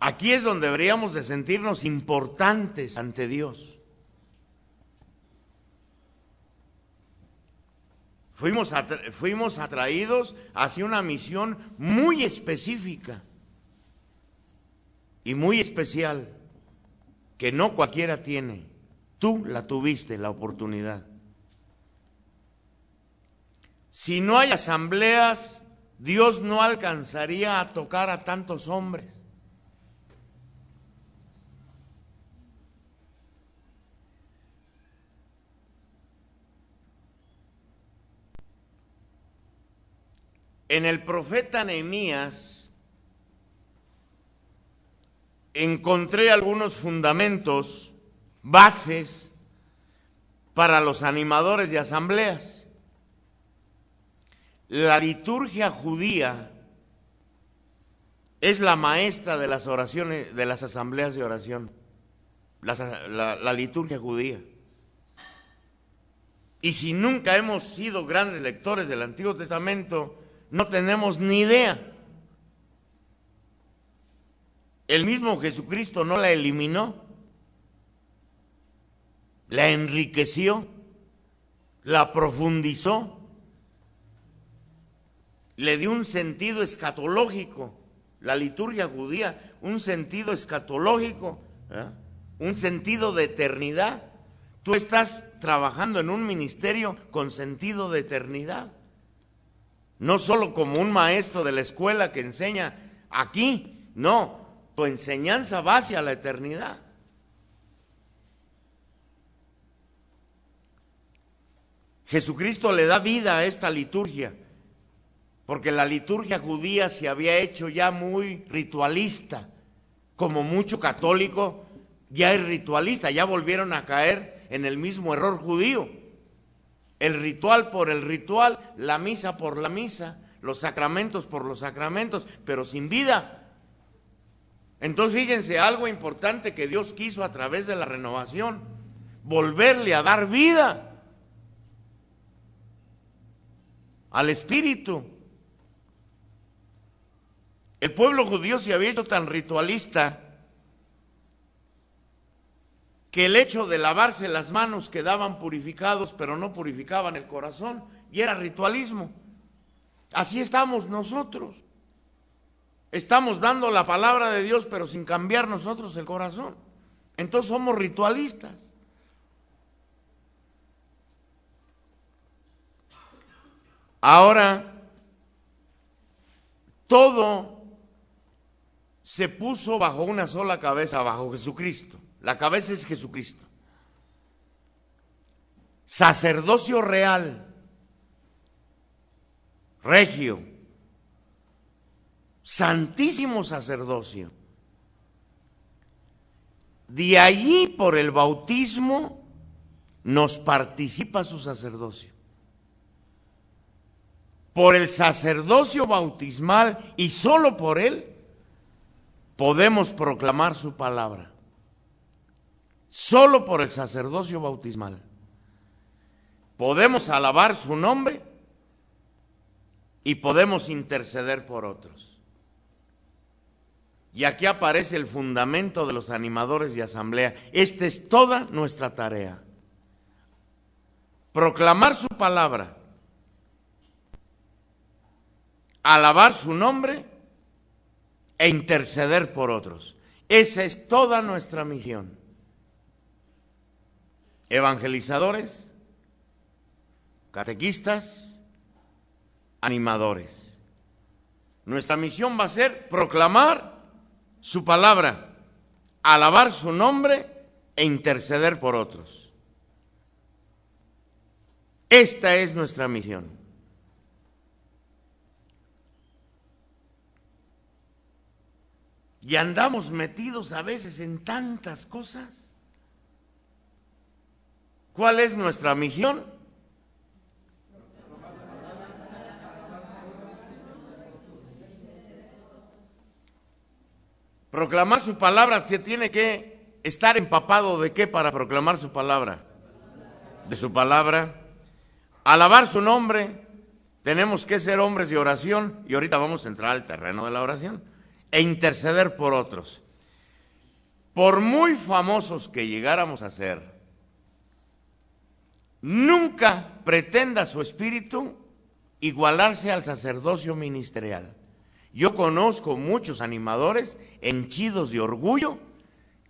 Aquí es donde deberíamos de sentirnos importantes ante Dios. Fuimos atraídos hacia una misión muy específica y muy especial, que no cualquiera tiene. Tú la tuviste, la oportunidad. Si no hay asambleas, Dios no alcanzaría a tocar a tantos hombres. En el profeta Nehemías encontré algunos fundamentos, bases para los animadores de asambleas. La liturgia judía es la maestra de las oraciones, de las asambleas de oración, la liturgia judía. Y si nunca hemos sido grandes lectores del Antiguo Testamento, no tenemos ni idea. El mismo Jesucristo no la eliminó, la enriqueció, la profundizó, le dio un sentido escatológico, la liturgia judía, un sentido escatológico, un sentido de eternidad. Tú estás trabajando en un ministerio con sentido de eternidad. No solo como un maestro de la escuela que enseña aquí, no, tu enseñanza va hacia la eternidad. Jesucristo le da vida a esta liturgia, porque la liturgia judía se había hecho ya muy ritualista, como mucho católico ya es ritualista, ya volvieron a caer en el mismo error judío. El ritual por el ritual, la misa por la misa, los sacramentos por los sacramentos, pero sin vida. Entonces fíjense, algo importante que Dios quiso a través de la renovación, volverle a dar vida al Espíritu. El pueblo judío se había hecho tan ritualista que el hecho de lavarse las manos quedaban purificados, pero no purificaban el corazón, y era ritualismo. Así estamos nosotros. Estamos dando la palabra de Dios, pero sin cambiar nosotros el corazón. Entonces somos ritualistas. Ahora, todo se puso bajo una sola cabeza, bajo Jesucristo. La cabeza es Jesucristo. Sacerdocio real, regio, santísimo sacerdocio. De allí, por el bautismo, nos participa su sacerdocio. Por el sacerdocio bautismal, y solo por él, podemos proclamar su palabra. Solo por el sacerdocio bautismal podemos alabar su nombre y podemos interceder por otros. Y aquí aparece el fundamento de los animadores de asamblea. Esta es toda nuestra tarea: proclamar su palabra, alabar su nombre e interceder por otros. Esa es toda nuestra misión. Evangelizadores, catequistas, animadores. Nuestra misión va a ser proclamar su palabra, alabar su nombre e interceder por otros. Esta es nuestra misión. Y andamos metidos a veces en tantas cosas. ¿Cuál es nuestra misión? Proclamar su palabra. Se tiene que estar empapado ¿de qué para proclamar su palabra? De su palabra. Alabar su nombre. Tenemos que ser hombres de oración, y ahorita vamos a entrar al terreno de la oración, e interceder por otros. por muy famosos que llegáramos a ser, nunca pretenda su espíritu igualarse al sacerdocio ministerial. Yo conozco muchos animadores henchidos de orgullo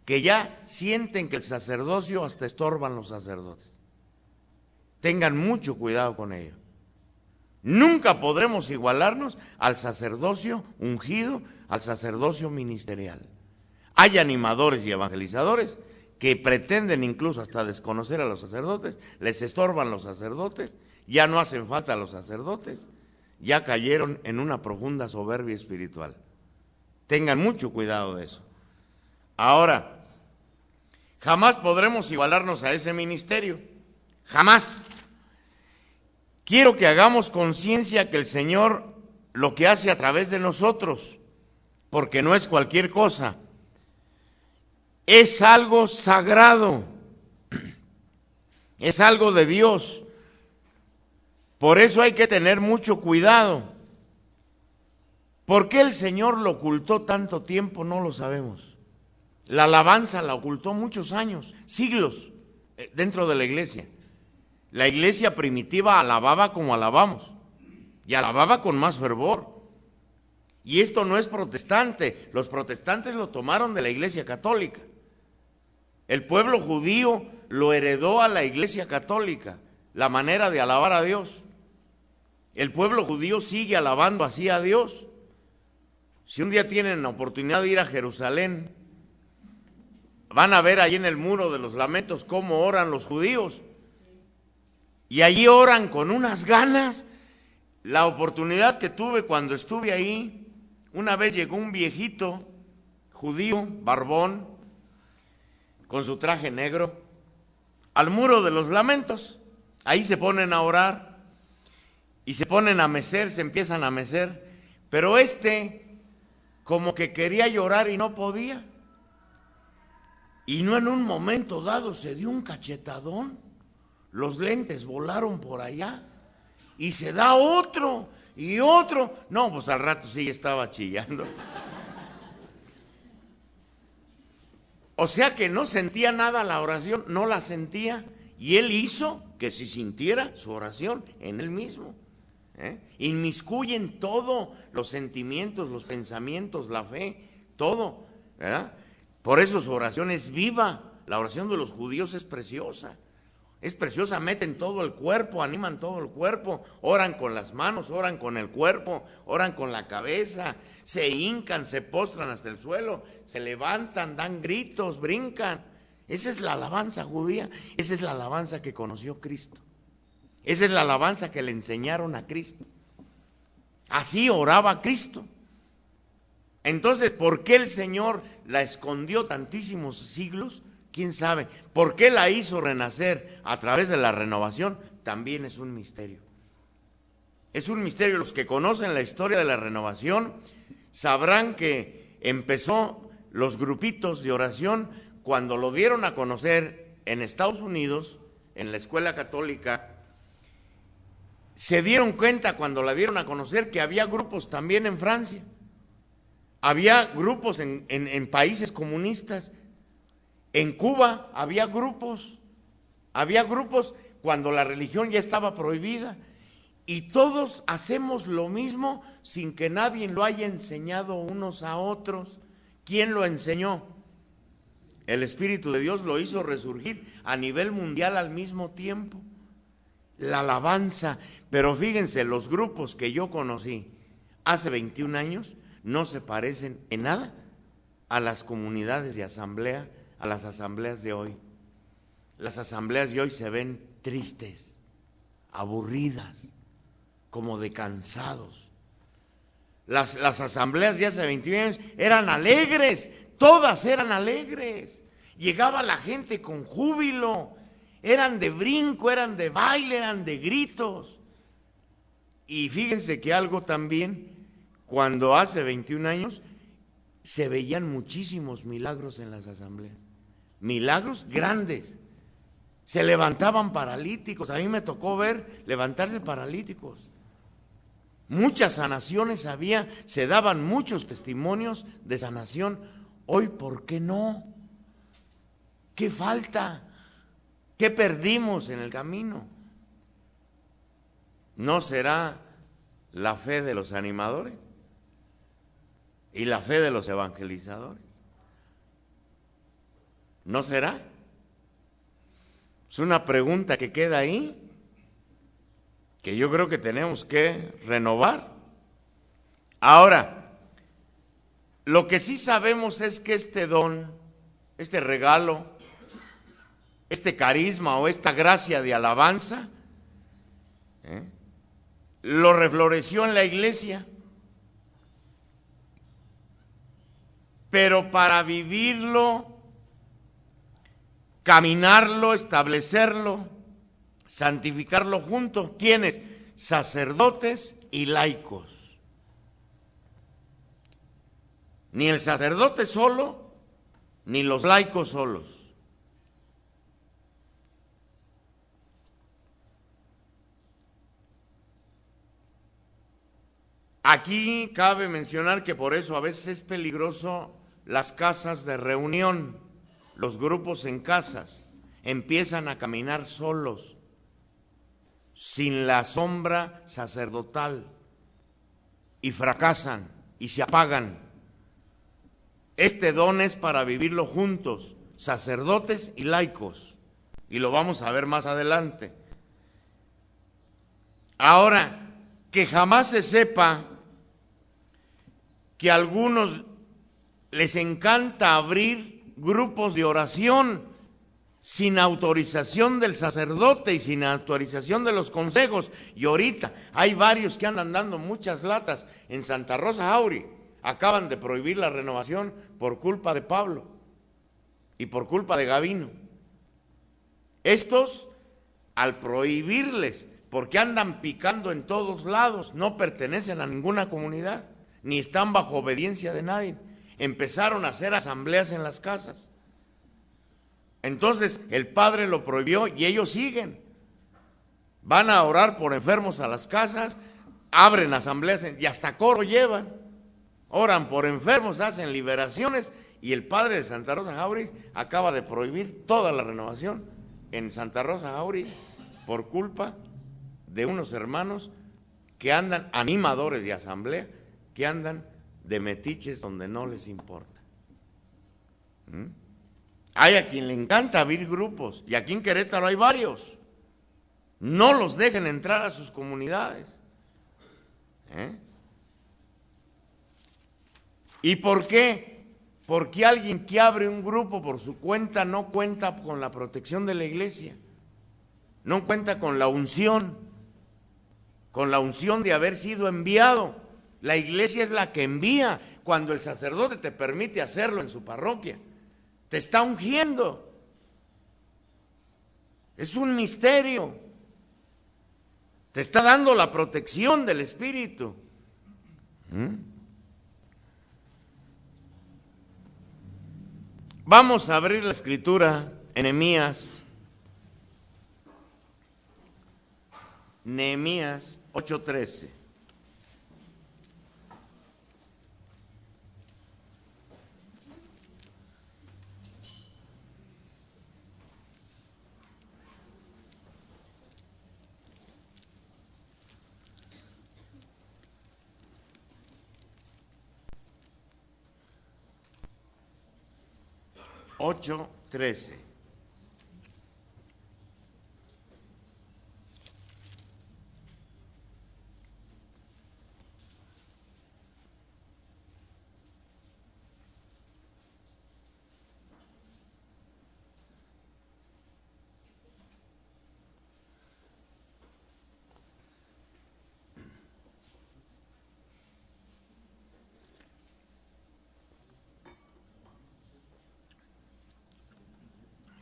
que ya sienten que el sacerdocio hasta estorban los sacerdotes. Tengan mucho cuidado con ello. Nunca podremos igualarnos al sacerdocio ungido, al sacerdocio ministerial. Hay animadores y evangelizadores que pretenden incluso hasta desconocer a los sacerdotes, les estorban los sacerdotes, ya no hacen falta los sacerdotes, ya cayeron en una profunda soberbia espiritual. Tengan mucho cuidado de eso. Ahora, jamás podremos igualarnos a ese ministerio, jamás. Quiero que hagamos conciencia que el Señor lo que hace a través de nosotros, porque no es cualquier cosa, es algo sagrado, es algo de Dios. Por eso hay que tener mucho cuidado. ¿Por qué el Señor lo ocultó tanto tiempo? No lo sabemos. La alabanza la ocultó muchos años, siglos, dentro de la iglesia. La iglesia primitiva alababa como alabamos, y alababa con más fervor. Y esto no es protestante, los protestantes lo tomaron de la iglesia católica. El pueblo judío lo heredó a la iglesia católica, la manera de alabar a Dios. El pueblo judío sigue alabando así a Dios. Si un día tienen la oportunidad de ir a Jerusalén, van a ver ahí en el muro de los lamentos cómo oran los judíos. Y allí oran con unas ganas. La oportunidad que tuve cuando estuve ahí, una vez llegó un viejito judío, barbón, con su traje negro, al muro de los lamentos. Ahí se ponen a orar y se ponen a mecer, se empiezan a mecer. Pero como que quería llorar y no podía. Y no en un momento dado se dio un cachetadón. Los lentes volaron por allá y se da otro y otro. No, pues al rato sí estaba chillando. O sea que no sentía nada la oración, no la sentía, y él hizo que se sintiera su oración en él mismo. Inmiscuyen todo, los sentimientos, los pensamientos, la fe, todo, ¿verdad? Por eso su oración es viva. La oración de los judíos es preciosa. Es preciosa, meten todo el cuerpo, animan todo el cuerpo, oran con las manos, oran con el cuerpo, oran con la cabeza, se hincan, se postran hasta el suelo, se levantan, dan gritos, brincan. Esa es la alabanza judía, esa es la alabanza que conoció Cristo. Esa es la alabanza que le enseñaron a Cristo. Así oraba Cristo. Entonces, ¿por qué el Señor la escondió tantísimos siglos? ¿Quién sabe? ¿Por qué la hizo renacer a través de la renovación? También es un misterio. Es un misterio. Los que conocen la historia de la renovación sabrán que empezó los grupitos de oración cuando lo dieron a conocer en Estados Unidos, en la escuela católica. Se dieron cuenta cuando la dieron a conocer que había grupos también en Francia. Había grupos en países comunistas. En Cuba había grupos cuando la religión ya estaba prohibida, y todos hacemos lo mismo sin que nadie lo haya enseñado unos a otros. ¿Quién lo enseñó? El Espíritu de Dios lo hizo resurgir a nivel mundial al mismo tiempo. La alabanza, pero fíjense, los grupos que yo conocí hace 21 años no se parecen en nada a las comunidades de asamblea, a las asambleas de hoy. Las asambleas de hoy se ven tristes, aburridas, como de cansados. Las asambleas de hace 21 años eran alegres, todas eran alegres. Llegaba la gente con júbilo, eran de brinco, eran de baile, eran de gritos. Y fíjense que algo también, cuando hace 21 años se veían muchísimos milagros en las asambleas. Milagros grandes. Se levantaban paralíticos. A mí me tocó ver levantarse paralíticos. Muchas sanaciones había, se daban muchos testimonios de sanación. Hoy, ¿por qué no? ¿Qué falta? ¿Qué perdimos en el camino? ¿No será la fe de los animadores y la fe de los evangelizadores? ¿No será? Es una pregunta que queda ahí, que yo creo que tenemos que renovar. Ahora, lo que sí sabemos es que este don, este regalo, este carisma o esta gracia de alabanza, lo refloreció en la iglesia. Pero para vivirlo, caminarlo, establecerlo, santificarlo juntos, ¿quiénes? Sacerdotes y laicos. Ni el sacerdote solo, ni los laicos solos. Aquí cabe mencionar que por eso a veces es peligroso las casas de reunión, los grupos en casas, empiezan a caminar solos, sin la sombra sacerdotal, y fracasan y se apagan. Este don es para vivirlo juntos, sacerdotes y laicos, y lo vamos a ver más adelante. Ahora, que jamás se sepa que a algunos les encanta abrir grupos de oración sin autorización del sacerdote y sin autorización de los consejos. Y ahorita hay varios que andan dando muchas latas. En Santa Rosa Jauregui acaban de prohibir la renovación por culpa de Pablo y por culpa de Gavino. Estos, al prohibirles, porque andan picando en todos lados, no pertenecen a ninguna comunidad, ni están bajo obediencia de nadie, empezaron a hacer asambleas en las casas. Entonces el padre lo prohibió y ellos siguen. Van a orar por enfermos a las casas, abren asambleas y hasta coro llevan. Oran por enfermos, hacen liberaciones, y el padre de Santa Rosa Jauregui acaba de prohibir toda la renovación en Santa Rosa Jauregui por culpa de unos hermanos que andan, animadores de asamblea, que andan de metiches donde no les importa. Hay a quien le encanta abrir grupos, y aquí en Querétaro hay varios. No los dejen entrar a sus comunidades. ¿Y por qué? Porque alguien que abre un grupo por su cuenta no cuenta con la protección de la iglesia, no cuenta con la unción de haber sido enviado. La iglesia es la que envía. Cuando el sacerdote te permite hacerlo en su parroquia, te está ungiendo. Es un misterio. Te está dando la protección del Espíritu. Vamos a abrir la escritura en Nehemías 8:13.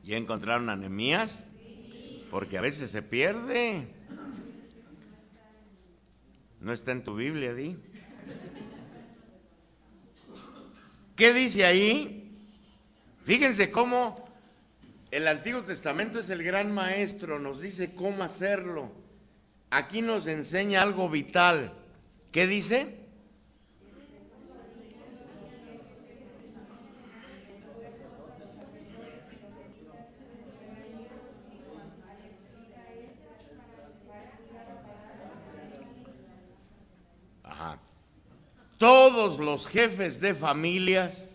¿Ya encontraron a Nehemías? Porque a veces se pierde. No está en tu Biblia, di. ¿Qué dice ahí? Fíjense cómo el Antiguo Testamento es el gran maestro, nos dice cómo hacerlo. Aquí nos enseña algo vital. ¿Qué dice? todos los jefes de familias,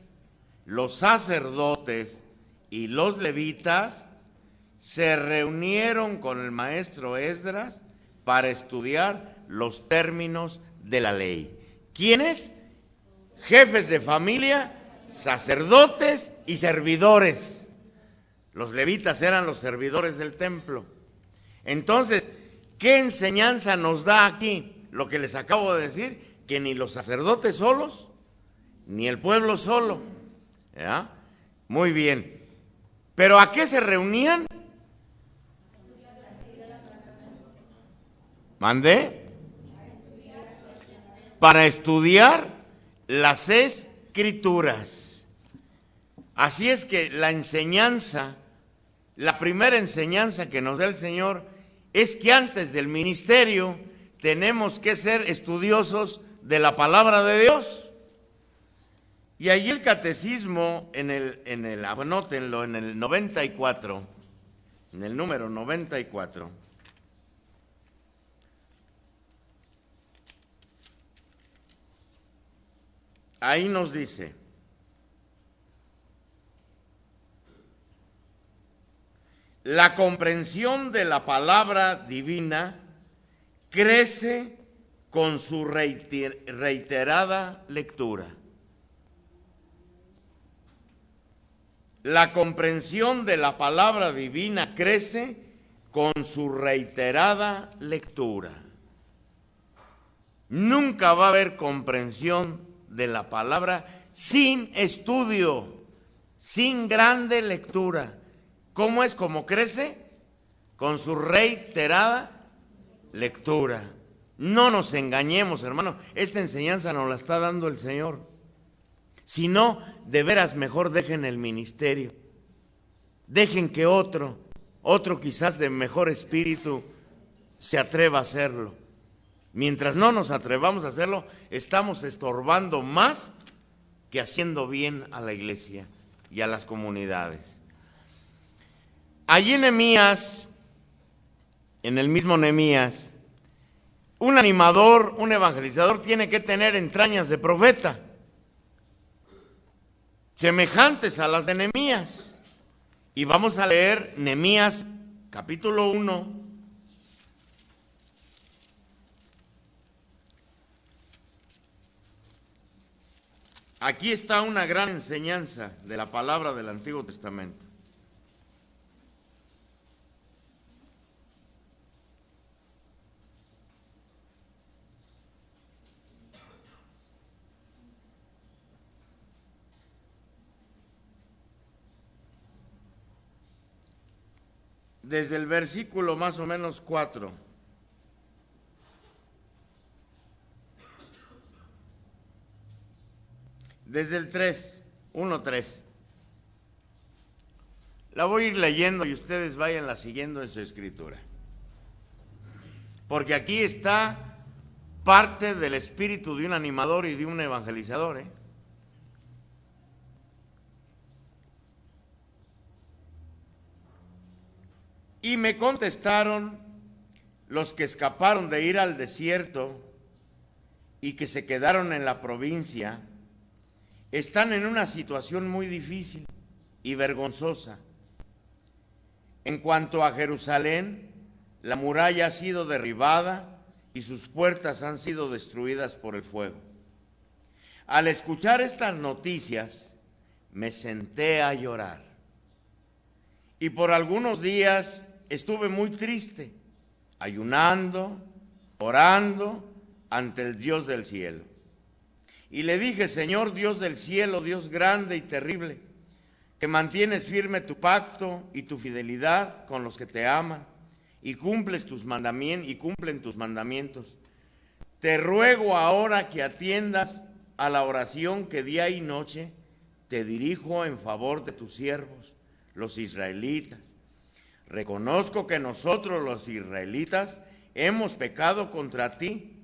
los sacerdotes y los levitas se reunieron con el maestro Esdras para estudiar los términos de la ley. ¿Quiénes? Jefes de familia, sacerdotes y servidores. Los levitas eran los servidores del templo. Entonces, ¿qué enseñanza nos da aquí? Lo que les acabo de decir, que ni los sacerdotes solos, ni el pueblo solo. ¿Ya? Muy bien. ¿Pero a qué se reunían? ¿Mandé? Para estudiar las Escrituras. Así es que la enseñanza, la primera enseñanza que nos da el Señor es que antes del ministerio tenemos que ser estudiosos de la palabra de Dios. Y allí el catecismo, anótenlo, en el 94, en el número 94, ahí nos dice: la comprensión de la palabra divina crece con su reiterada lectura. La comprensión de la palabra divina crece con su reiterada lectura. Nunca va a haber comprensión de la palabra sin estudio, sin grande lectura. ¿Cómo es como crece? Con su reiterada lectura. No nos engañemos, hermano, esta enseñanza nos la está dando el Señor. Si no, de veras mejor dejen el ministerio. Dejen que otro quizás de mejor espíritu se atreva a hacerlo. Mientras no nos atrevamos a hacerlo, estamos estorbando más que haciendo bien a la iglesia y a las comunidades. Allí en Nehemías, en el mismo Nehemías, un animador, un evangelizador tiene que tener entrañas de profeta, semejantes a las de Nehemías. Y vamos a leer Nehemías capítulo 1. Aquí está una gran enseñanza de la palabra del Antiguo Testamento. Desde el versículo más o menos 4. Desde el 3, 1-3. La voy a ir leyendo y ustedes váyanla siguiendo en su escritura. Porque aquí está parte del espíritu de un animador y de un evangelizador, Y me contestaron los que escaparon de ir al desierto y que se quedaron en la provincia, están en una situación muy difícil y vergonzosa. En cuanto a Jerusalén, la muralla ha sido derribada y sus puertas han sido destruidas por el fuego. Al escuchar estas noticias, me senté a llorar. Y por algunos días estuve muy triste, ayunando, orando ante el Dios del cielo. Y le dije: Señor Dios del cielo, Dios grande y terrible, que mantienes firme tu pacto y tu fidelidad con los que te aman y cumplen tus mandamientos. Te ruego ahora que atiendas a la oración que día y noche te dirijo en favor de tus siervos, los israelitas. Reconozco que nosotros los israelitas hemos pecado contra ti.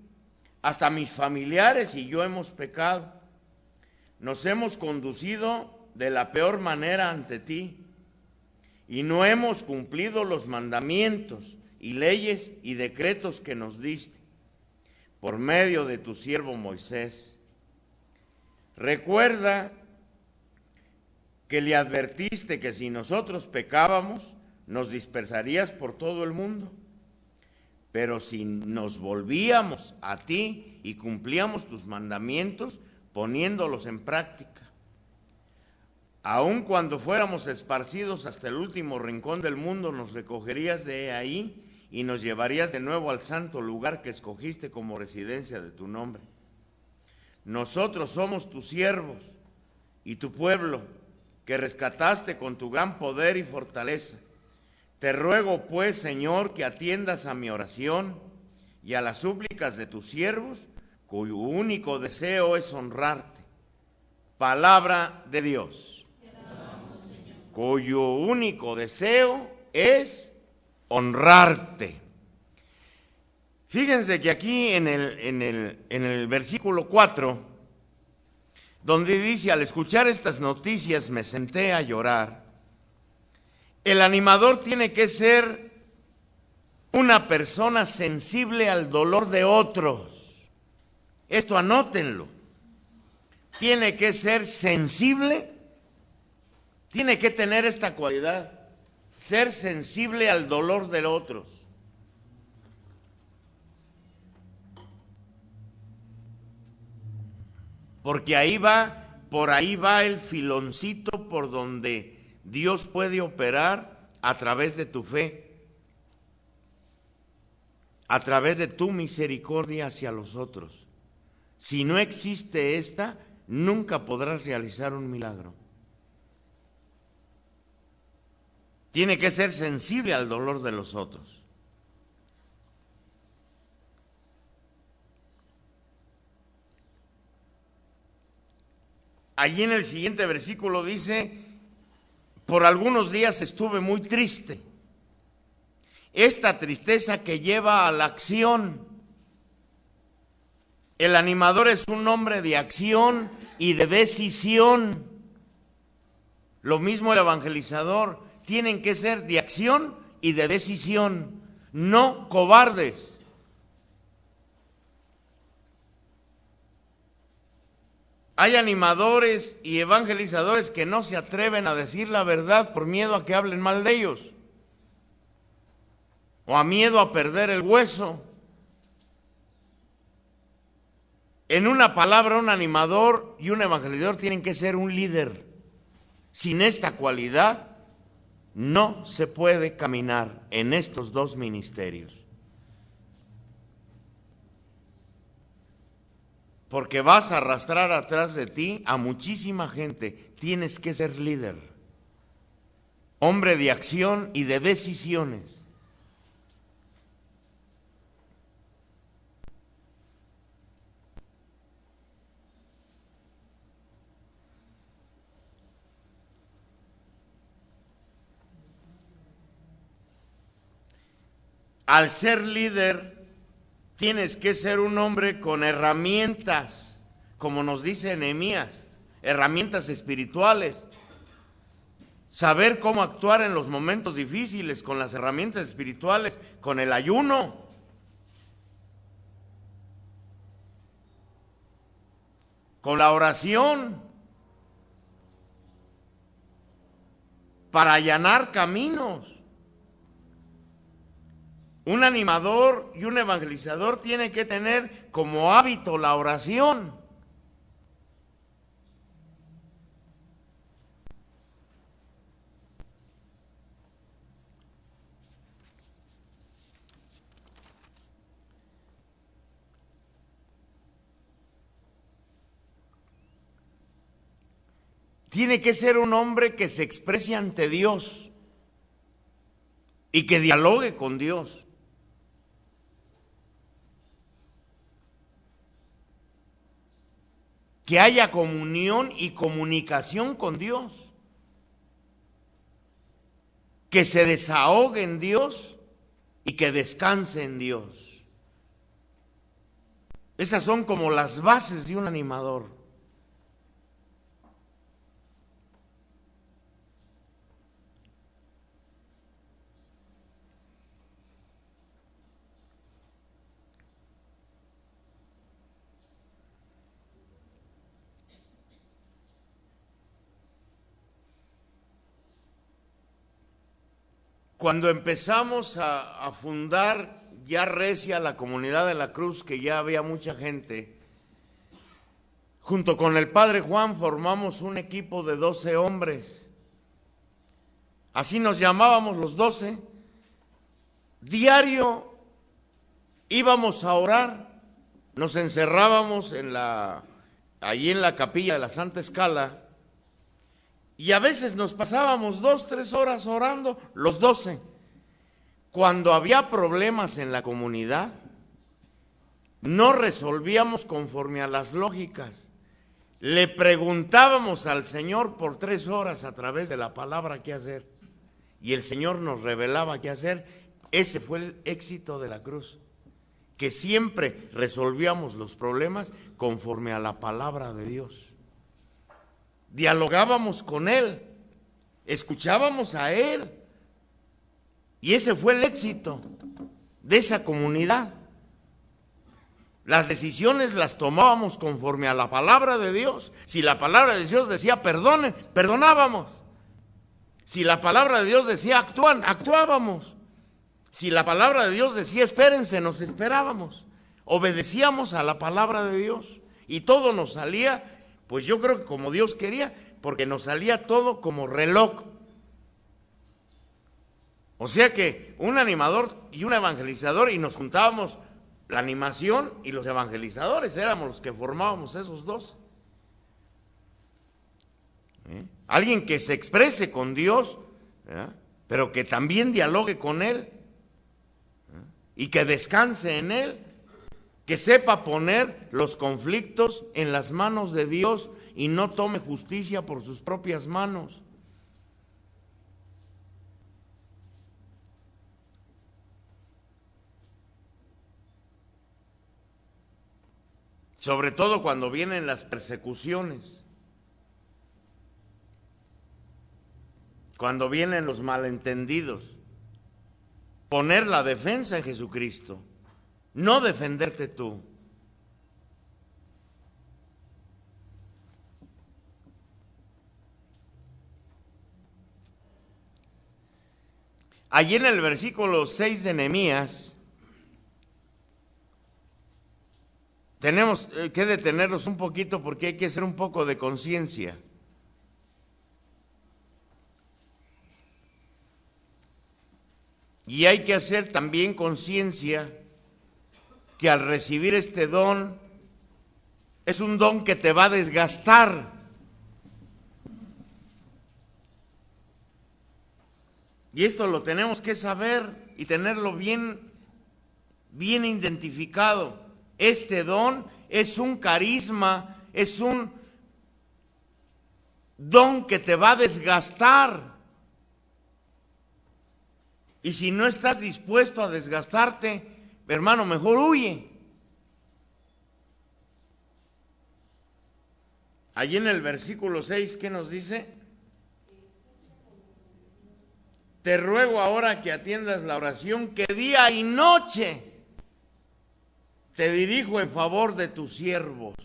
Hasta mis familiares y yo hemos pecado. Nos hemos conducido de la peor manera ante ti y no hemos cumplido los mandamientos y leyes y decretos que nos diste por medio de tu siervo Moisés. Recuerda que le advertiste que si nosotros pecábamos, nos dispersarías por todo el mundo. Pero si nos volvíamos a ti y cumplíamos tus mandamientos, poniéndolos en práctica, aun cuando fuéramos esparcidos hasta el último rincón del mundo, nos recogerías de ahí y nos llevarías de nuevo al santo lugar que escogiste como residencia de tu nombre. Nosotros somos tus siervos y tu pueblo, que rescataste con tu gran poder y fortaleza. Te ruego, pues, Señor, que atiendas a mi oración y a las súplicas de tus siervos, cuyo único deseo es honrarte. Palabra de Dios. Cuyo único deseo es honrarte. Fíjense que aquí en el versículo 4, donde dice, al escuchar estas noticias me senté a llorar, el animador tiene que ser una persona sensible al dolor de otros. Esto anótenlo. Tiene que ser sensible, tiene que tener esta cualidad, ser sensible al dolor de otros. Porque por ahí va el filoncito por donde Dios puede operar a través de tu fe, a través de tu misericordia hacia los otros. Si no existe esta, nunca podrás realizar un milagro. Tiene que ser sensible al dolor de los otros. Allí en el siguiente versículo dice, por algunos días estuve muy triste. Esta tristeza que lleva a la acción. El animador es un hombre de acción y de decisión. Lo mismo el evangelizador. Tienen que ser de acción y de decisión, no cobardes. Hay animadores y evangelizadores que no se atreven a decir la verdad por miedo a que hablen mal de ellos, o a miedo a perder el hueso. En una palabra, un animador y un evangelizador tienen que ser un líder. Sin esta cualidad, no se puede caminar en estos dos ministerios. Porque vas a arrastrar atrás de ti a muchísima gente. Tienes que ser líder, hombre de acción y de decisiones. Al ser líder, tienes que ser un hombre con herramientas, como nos dice Nehemías, herramientas espirituales. Saber cómo actuar en los momentos difíciles con las herramientas espirituales, con el ayuno. Con la oración. Para allanar caminos. Un animador y un evangelizador tiene que tener como hábito la oración. Tiene que ser un hombre que se exprese ante Dios y que dialogue con Dios. Que haya comunión y comunicación con Dios. Que se desahogue en Dios y que descanse en Dios. Esas son como las bases de un animador. Cuando empezamos a fundar ya recia la comunidad de la Cruz, que ya había mucha gente, junto con el padre Juan formamos un equipo de 12 hombres. Así nos llamábamos los 12. Diario íbamos a orar, nos encerrábamos allí en la capilla de la Santa Escala, y a veces nos pasábamos 2-3 horas orando, los 12. Cuando había problemas en la comunidad, no resolvíamos conforme a las lógicas. Le preguntábamos al Señor por 3 horas a través de la palabra qué hacer, y el Señor nos revelaba qué hacer. Ese fue el éxito de la Cruz, que siempre resolvíamos los problemas conforme a la palabra de Dios. Dialogábamos con Él, escuchábamos a Él, y ese fue el éxito de esa comunidad. Las decisiones las tomábamos conforme a la palabra de Dios. Si la palabra de Dios decía perdonen, perdonábamos. Si la palabra de Dios decía actúan, actuábamos. Si la palabra de Dios decía espérense, nos esperábamos. Obedecíamos a la palabra de Dios y todo nos salía, pues yo creo que como Dios quería, porque nos salía todo como reloj. O sea que un animador y un evangelizador, y nos juntábamos la animación y los evangelizadores, éramos los que formábamos esos dos. Alguien que se exprese con Dios, pero que también dialogue con Él y que descanse en Él, que sepa poner los conflictos en las manos de Dios y no tome justicia por sus propias manos. Sobre todo cuando vienen las persecuciones, cuando vienen los malentendidos. Poner la defensa en Jesucristo, no defenderte tú. Allí en el versículo 6 de Nehemías, tenemos que detenernos un poquito porque hay que hacer un poco de conciencia. Y hay que hacer también conciencia que al recibir este don, es un don que te va a desgastar. Y esto lo tenemos que saber y tenerlo bien identificado. Este don es un carisma, es un don que te va a desgastar. Y si no estás dispuesto a desgastarte, hermano, mejor huye. Allí en el versículo 6, ¿qué nos dice? Te ruego ahora que atiendas la oración que día y noche te dirijo en favor de tus siervos.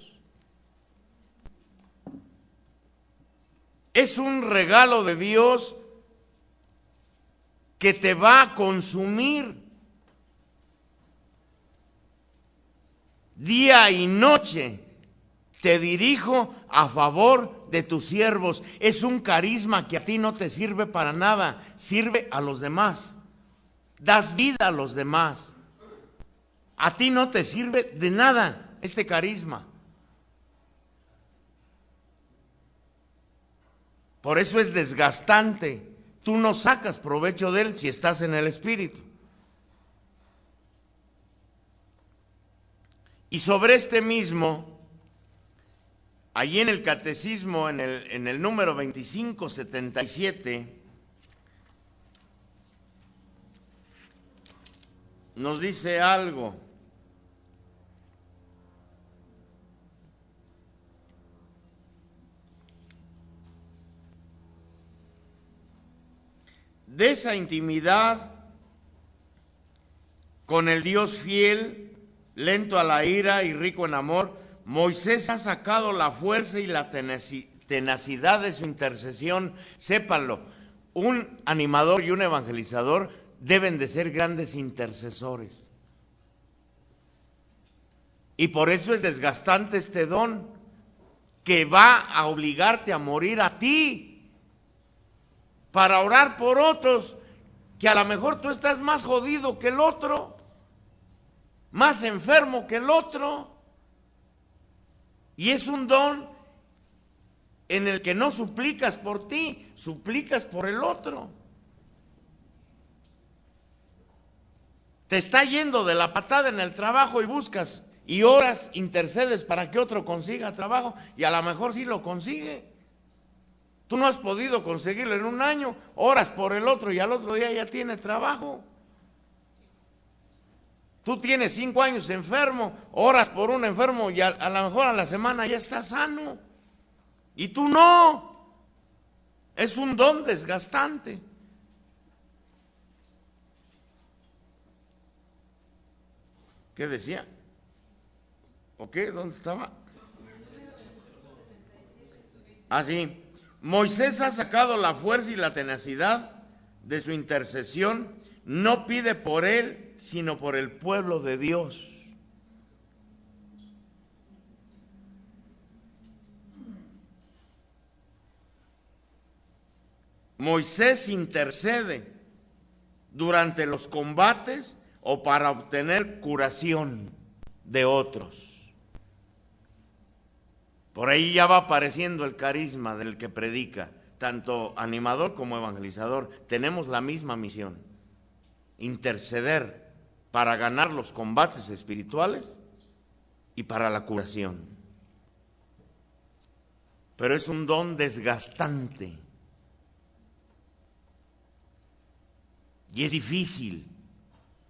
Es un regalo de Dios que te va a consumir día y noche. Te dirijo a favor de tus siervos. Es un carisma que a ti no te sirve para nada, sirve a los demás. Das vida a los demás. A ti no te sirve de nada este carisma. Por eso es desgastante. Tú no sacas provecho de él si estás en el Espíritu. Y sobre este mismo, allí en el Catecismo, en el número 2577, nos dice algo. De esa intimidad con el Dios fiel, lento a la ira y rico en amor, Moisés ha sacado la fuerza y la tenacidad de su intercesión. Sépanlo, un animador y un evangelizador deben de ser grandes intercesores. Y por eso es desgastante este don, que va a obligarte a morir a ti para orar por otros, que a lo mejor tú estás más jodido que el otro, más enfermo que el otro. Y es un don en el que no suplicas por ti, suplicas por el otro. Te está yendo de la patada en el trabajo y buscas y oras, intercedes para que otro consiga trabajo, y a lo mejor sí lo consigue. Tú no has podido conseguirlo en un año, oras por el otro y al otro día ya tiene trabajo. Tú tienes 5 años enfermo, oras por un enfermo y a lo mejor a la semana ya está sano. Y tú no. Es un don desgastante. ¿Qué decía? ¿O qué? ¿Dónde estaba? Ah, sí. Moisés ha sacado la fuerza y la tenacidad de su intercesión. No pide por él, sino por el pueblo de Dios. Moisés intercede durante los combates o para obtener curación de otros. Por ahí ya va apareciendo el carisma del que predica, tanto animador como evangelizador. Tenemos la misma misión: interceder para ganar los combates espirituales y para la curación. Pero es un don desgastante y es difícil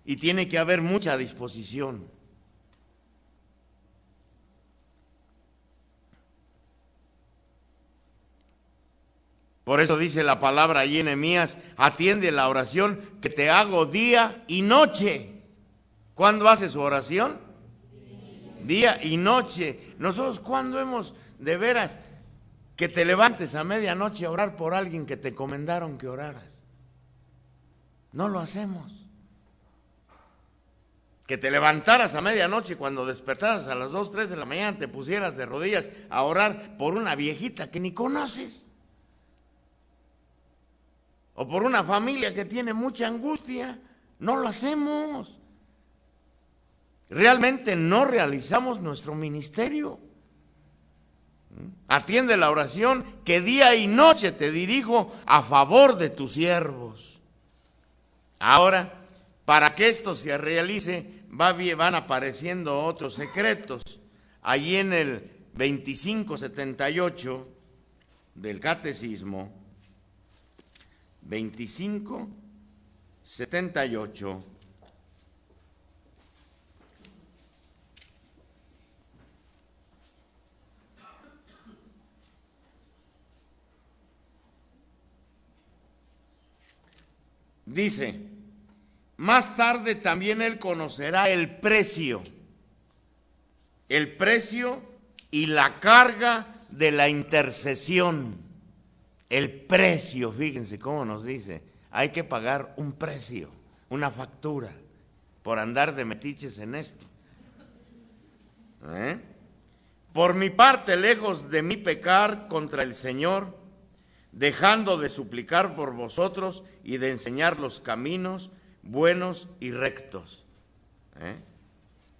y tiene que haber mucha disposición. Por eso dice la palabra allí en Nehemías: atiende la oración que te hago día y noche. ¿Cuándo hace su oración? Día y noche. Nosotros, ¿cuándo hemos de veras que te levantes a medianoche a orar por alguien que te encomendaron que oraras? No lo hacemos. Que te levantaras a medianoche, cuando despertaras a las 2, 3 de la mañana, te pusieras de rodillas a orar por una viejita que ni conoces, o por una familia que tiene mucha angustia. No lo hacemos. Realmente no realizamos nuestro ministerio. Atiende la oración que día y noche te dirijo a favor de tus siervos. Ahora, para que esto se realice, van apareciendo otros secretos. Allí en el 2578 del Catecismo, 2578, dice: más tarde también él conocerá el precio y la carga de la intercesión. El precio, fíjense cómo nos dice, hay que pagar un precio, una factura, por andar de metiches en esto. Por mi parte, lejos de mí pecar contra el Señor, dejando de suplicar por vosotros y de enseñar los caminos buenos y rectos.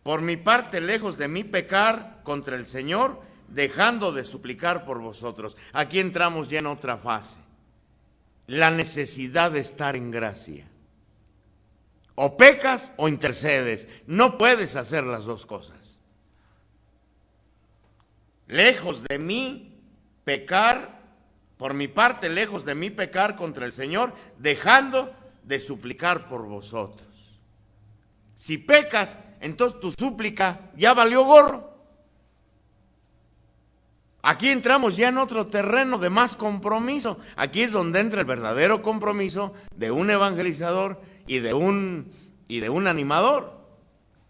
Por mi parte, lejos de mí pecar contra el Señor, dejando de suplicar por vosotros. Aquí entramos ya en otra fase: la necesidad de estar en gracia. O pecas o intercedes. No puedes hacer las dos cosas. Lejos de mí pecar, por mi parte, lejos de mí pecar contra el Señor, dejando de suplicar por vosotros. Si pecas, entonces tu súplica ya valió gorro. Aquí entramos ya en otro terreno de más compromiso. Aquí es donde entra el verdadero compromiso de un evangelizador y de un animador.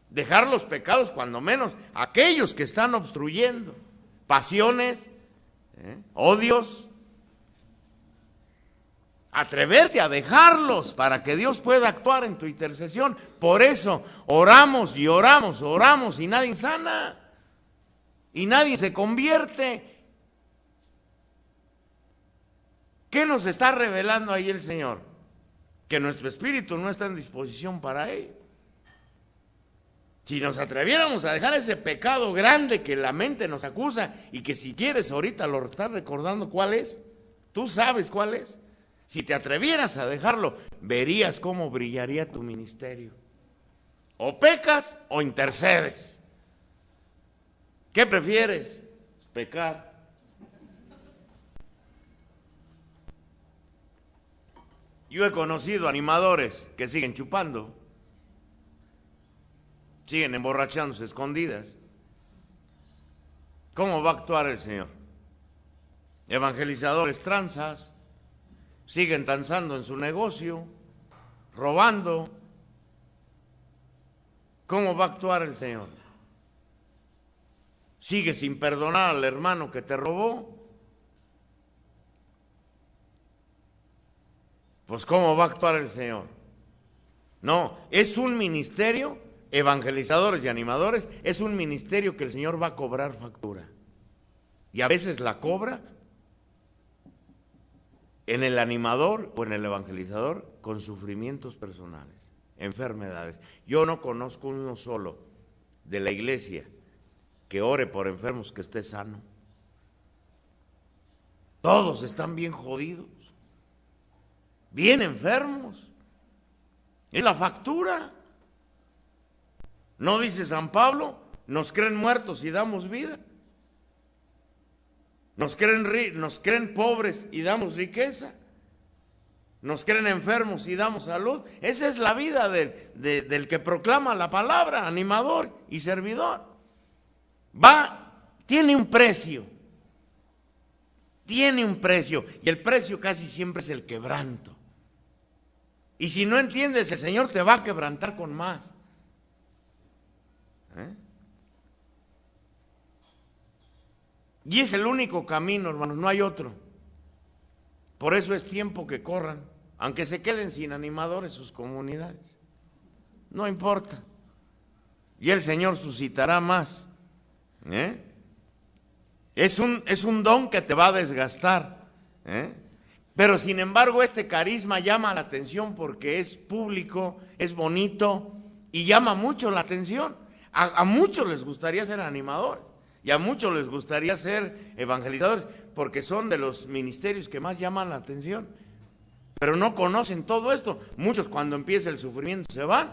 Dejar los pecados, cuando menos aquellos que están obstruyendo, pasiones, odios, Atreverte a dejarlos para que Dios pueda actuar en tu intercesión. Por eso oramos y oramos, oramos y nadie sana. Y nadie se convierte. ¿Qué nos está revelando ahí el Señor? Que nuestro espíritu no está en disposición para ello. Si nos atreviéramos a dejar ese pecado grande que la mente nos acusa y que si quieres ahorita lo estás recordando, ¿cuál es? Tú sabes cuál es. Si te atrevieras a dejarlo, verías cómo brillaría tu ministerio. O pecas o intercedes. ¿Qué prefieres? Pecar. Yo he conocido animadores que siguen chupando, siguen emborrachándose escondidas. ¿Cómo va a actuar el Señor? Evangelizadores tranzas, siguen danzando en su negocio, robando. ¿Cómo va a actuar el Señor? Sigue sin perdonar al hermano que te robó. Pues ¿cómo va a actuar el Señor? No, es un ministerio, evangelizadores y animadores, es un ministerio que el Señor va a cobrar factura. Y a veces la cobra en el animador o en el evangelizador con sufrimientos personales, enfermedades. Yo no conozco uno solo de la iglesia que ore por enfermos que esté sano. Todos están bien jodidos, bien enfermos. Es la factura. ¿No dice San Pablo? Nos creen muertos y damos vida. Nos creen pobres y damos riqueza. Nos creen enfermos y damos salud. Esa es la vida del que proclama la palabra, animador y servidor. Tiene un precio. Tiene un precio. Y el precio casi siempre es el quebranto. Y si no entiendes, el Señor te va a quebrantar con más. Y es el único camino, hermanos, no hay otro. Por eso es tiempo que corran, aunque se queden sin animadores sus comunidades. No importa. Y el Señor suscitará más. Es un don que te va a desgastar. Pero sin embargo este carisma llama la atención porque es público, es bonito y llama mucho la atención. A muchos les gustaría ser animadores y a muchos les gustaría ser evangelizadores porque son de los ministerios que más llaman la atención. Pero no conocen todo esto. Muchos cuando empieza el sufrimiento se van.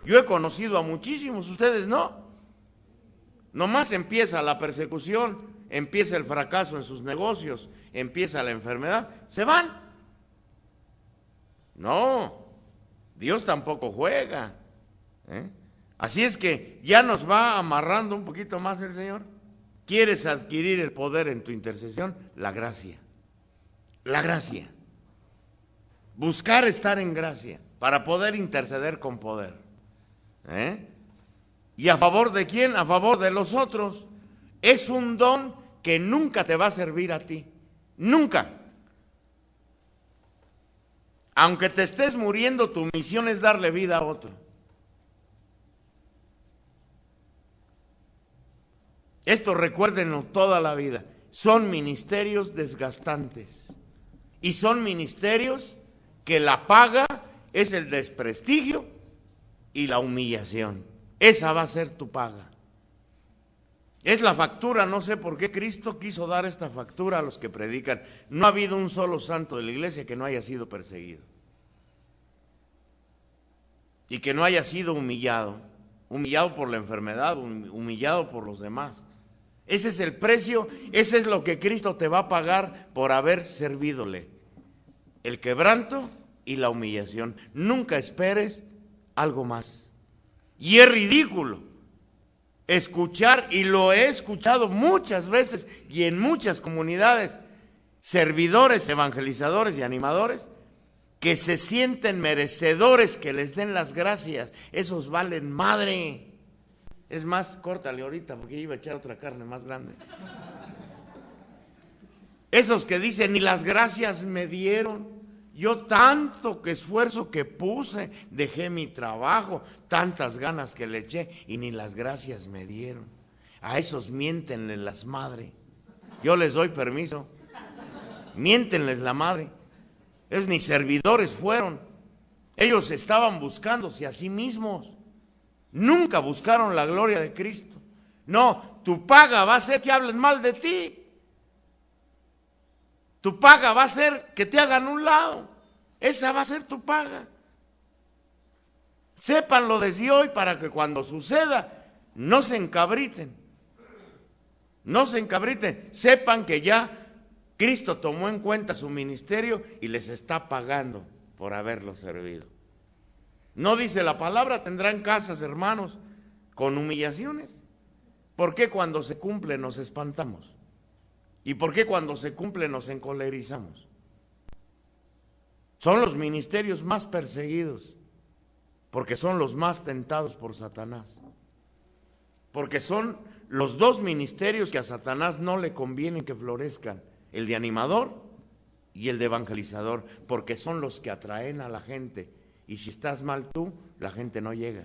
Yo he conocido a muchísimos, ustedes no. Nomás empieza la persecución, empieza el fracaso en sus negocios, empieza la enfermedad, se van. No, Dios tampoco juega. Así es que ya nos va amarrando un poquito más el Señor. ¿Quieres adquirir el poder en tu intercesión? La gracia. La gracia. Buscar estar en gracia para poder interceder con poder. ¿Y a favor de quién? A favor de los otros. Es un don que nunca te va a servir a ti. Nunca. Aunque te estés muriendo, tu misión es darle vida a otro. Esto recuérdenlo toda la vida. Son ministerios desgastantes. Y son ministerios que la paga es el desprestigio y la humillación. Esa va a ser tu paga. Es la factura, no sé por qué Cristo quiso dar esta factura a los que predican. No ha habido un solo santo de la iglesia que no haya sido perseguido. Y que no haya sido humillado. Humillado por la enfermedad, humillado por los demás. Ese es el precio, ese es lo que Cristo te va a pagar por haber servidole. El quebranto y la humillación. Nunca esperes algo más. Y es ridículo escuchar, y lo he escuchado muchas veces y en muchas comunidades, servidores, evangelizadores y animadores, que se sienten merecedores que les den las gracias. Esos valen madre. Es más, córtale ahorita porque iba a echar otra carne más grande. Esos que dicen, ni las gracias me dieron. Yo tanto que esfuerzo que puse, dejé mi trabajo, tantas ganas que le eché y ni las gracias me dieron. A esos miéntenles las madres. Yo les doy permiso. Miéntenles la madre. Esos ni servidores fueron. Ellos estaban buscándose a sí mismos. Nunca buscaron la gloria de Cristo. No, tu paga va a ser que hablen mal de ti. Tu paga va a ser que te hagan un lado. Esa va a ser tu paga. Sépanlo desde hoy para que cuando suceda no se encabriten. No se encabriten. Sepan que ya Cristo tomó en cuenta su ministerio y les está pagando por haberlo servido. No dice la palabra, tendrán casas, hermanos, con humillaciones. ¿Por qué cuando se cumple nos espantamos? ¿Y por qué cuando se cumple nos encolerizamos? Son los ministerios más perseguidos, porque son los más tentados por Satanás. Porque son los dos ministerios que a Satanás no le conviene que florezcan, el de animador y el de evangelizador, porque son los que atraen a la gente. Y si estás mal tú, la gente no llega.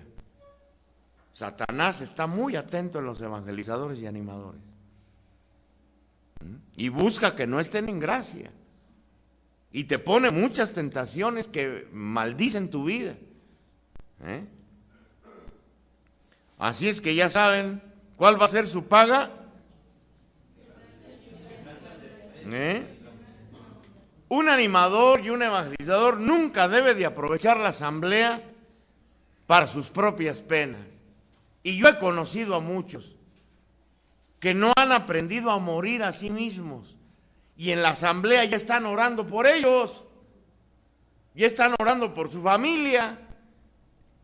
Satanás está muy atento en los evangelizadores y animadores. Y busca que no estén en gracia. Y te pone muchas tentaciones que maldicen tu vida. Así es que ya saben cuál va a ser su paga. Un animador y un evangelizador nunca debe de aprovechar la asamblea para sus propias penas. Y yo he conocido a muchos que no han aprendido a morir a sí mismos. Y en la asamblea ya están orando por ellos. Ya están orando por su familia.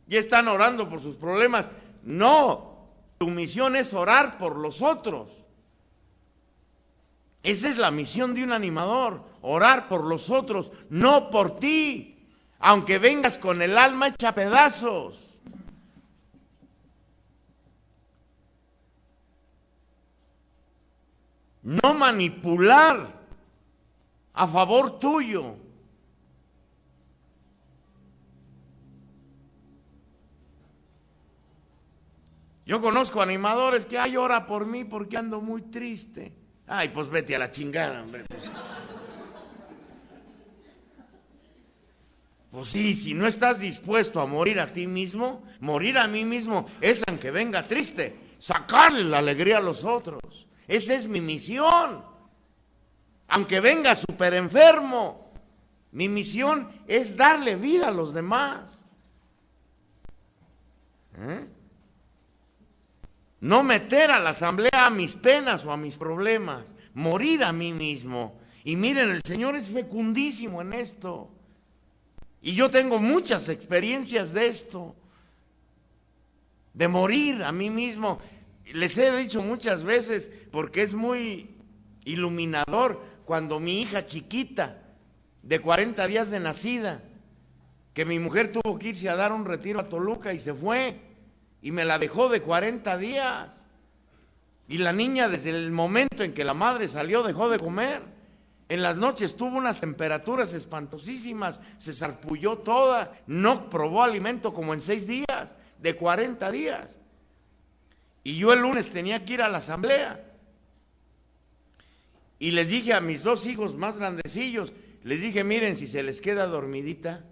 Ya están orando por sus problemas. No, tu misión es orar por los otros. Esa es la misión de un animador, orar por los otros, no por ti, aunque vengas con el alma hecha pedazos. No manipular a favor tuyo. Yo conozco animadores que, ay, ora por mí porque ando muy triste. Ay, pues vete a la chingada, hombre. Pues sí, si no estás dispuesto a morir a ti mismo, morir a mí mismo es aunque venga triste, sacarle la alegría a los otros. Esa es mi misión. Aunque venga súper enfermo, mi misión es darle vida a los demás. No meter a la asamblea a mis penas o a mis problemas, morir a mí mismo. Y miren, el Señor es fecundísimo en esto. Y yo tengo muchas experiencias de esto, de morir a mí mismo. Les he dicho muchas veces, porque es muy iluminador, cuando mi hija chiquita, de 40 días de nacida, que mi mujer tuvo que irse a dar un retiro a Toluca y se fue. Y me la dejó de 40 días. Y la niña desde el momento en que la madre salió dejó de comer. En las noches tuvo unas temperaturas espantosísimas, se sarpulló toda, no probó alimento como en 6 días, de 40 días. Y yo el lunes tenía que ir a la asamblea. Y les dije a mis 2 hijos más grandecillos, les dije, miren, si se les queda dormidita,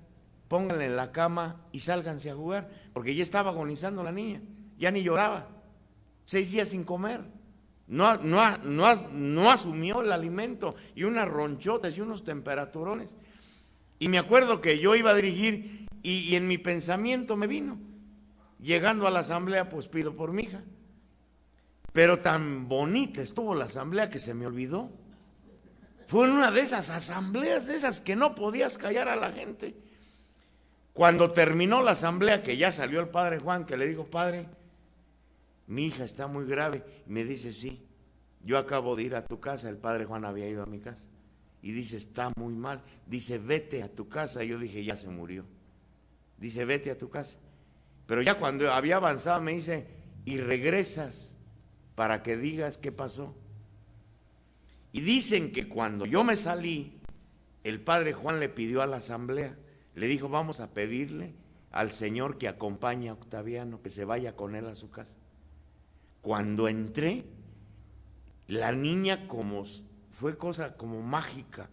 pónganla en la cama y sálganse a jugar, porque ya estaba agonizando la niña, ya ni lloraba, 6 días sin comer, no asumió el alimento, y unas ronchotas y unos temperaturones. Y me acuerdo que yo iba a dirigir, y en mi pensamiento me vino, llegando a la asamblea, pues pido por mi hija, pero tan bonita estuvo la asamblea que se me olvidó. Fue una de esas asambleas, de esas que no podías callar a la gente. Cuando terminó la asamblea, que ya salió el padre Juan, que le dijo, padre, mi hija está muy grave. Me dice, sí, yo acabo de ir a tu casa. El padre Juan había ido a mi casa. Y dice, está muy mal. Dice, vete a tu casa. Y yo dije, ya se murió. Dice, vete a tu casa. Pero ya cuando había avanzado me dice, y regresas para que digas qué pasó. Y dicen que cuando yo me salí, el padre Juan le pidió a la asamblea, le dijo, vamos a pedirle al Señor que acompañe a Octaviano, que se vaya con él a su casa. Cuando entré, la niña fue cosa como mágica,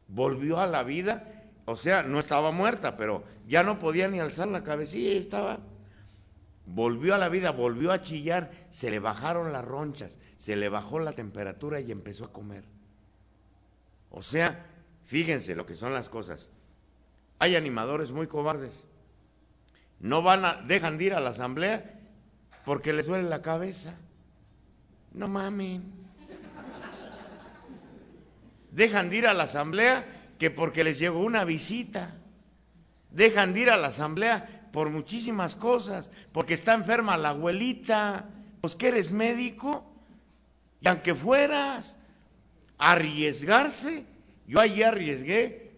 volvió a la vida, o sea, no estaba muerta, pero ya no podía ni alzar la cabecilla, volvió a la vida, volvió a chillar, se le bajaron las ronchas, se le bajó la temperatura y empezó a comer. O sea, fíjense lo que son las cosas. Hay animadores muy cobardes, dejan de ir a la asamblea porque les duele la cabeza. No mamen. Dejan de ir a la asamblea que porque les llegó una visita. Dejan de ir a la asamblea por muchísimas cosas, porque está enferma la abuelita. Pues que eres médico, y aunque fueras arriesgarse, yo allí arriesgué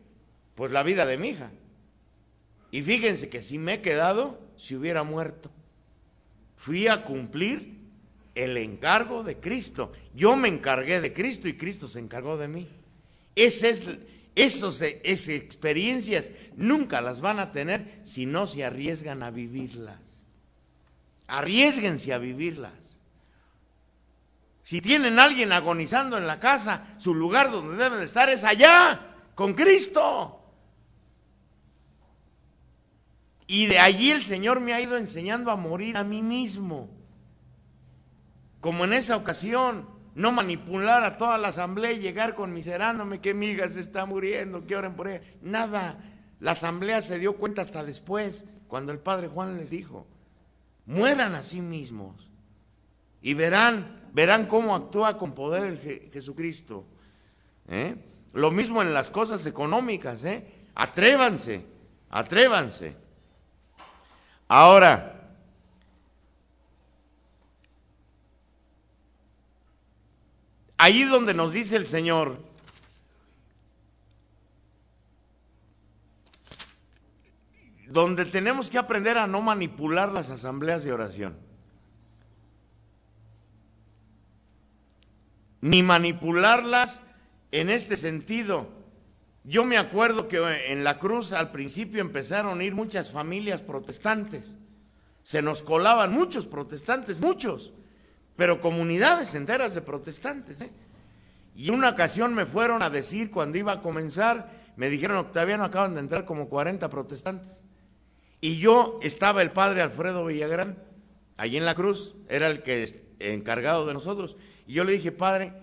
pues la vida de mi hija. Y fíjense que si me he quedado, si hubiera muerto. Fui a cumplir el encargo de Cristo. Yo me encargué de Cristo y Cristo se encargó de mí. Esas experiencias nunca las van a tener si no se arriesgan a vivirlas. Arriésguense a vivirlas. Si tienen a alguien agonizando en la casa, su lugar donde deben de estar es allá, con Cristo. Y de allí el Señor me ha ido enseñando a morir a mí mismo. Como en esa ocasión, no manipular a toda la asamblea y llegar conmiserándome que mi hija se está muriendo, que oren por ella. Nada, la asamblea se dio cuenta hasta después, cuando el padre Juan les dijo, mueran a sí mismos y verán cómo actúa con poder Jesucristo. Lo mismo en las cosas económicas, atrévanse. Ahora, ahí donde nos dice el Señor, donde tenemos que aprender a no manipular las asambleas de oración, ni manipularlas en este sentido. Yo me acuerdo que en la cruz al principio empezaron a ir muchas familias protestantes, se nos colaban muchos protestantes, muchos, pero comunidades enteras de protestantes. Y una ocasión me fueron a decir, cuando iba a comenzar, me dijeron, Octaviano, acaban de entrar como 40 protestantes. Y yo estaba el padre Alfredo Villagrán, allí en la cruz, era el que encargado de nosotros. Y yo le dije, padre,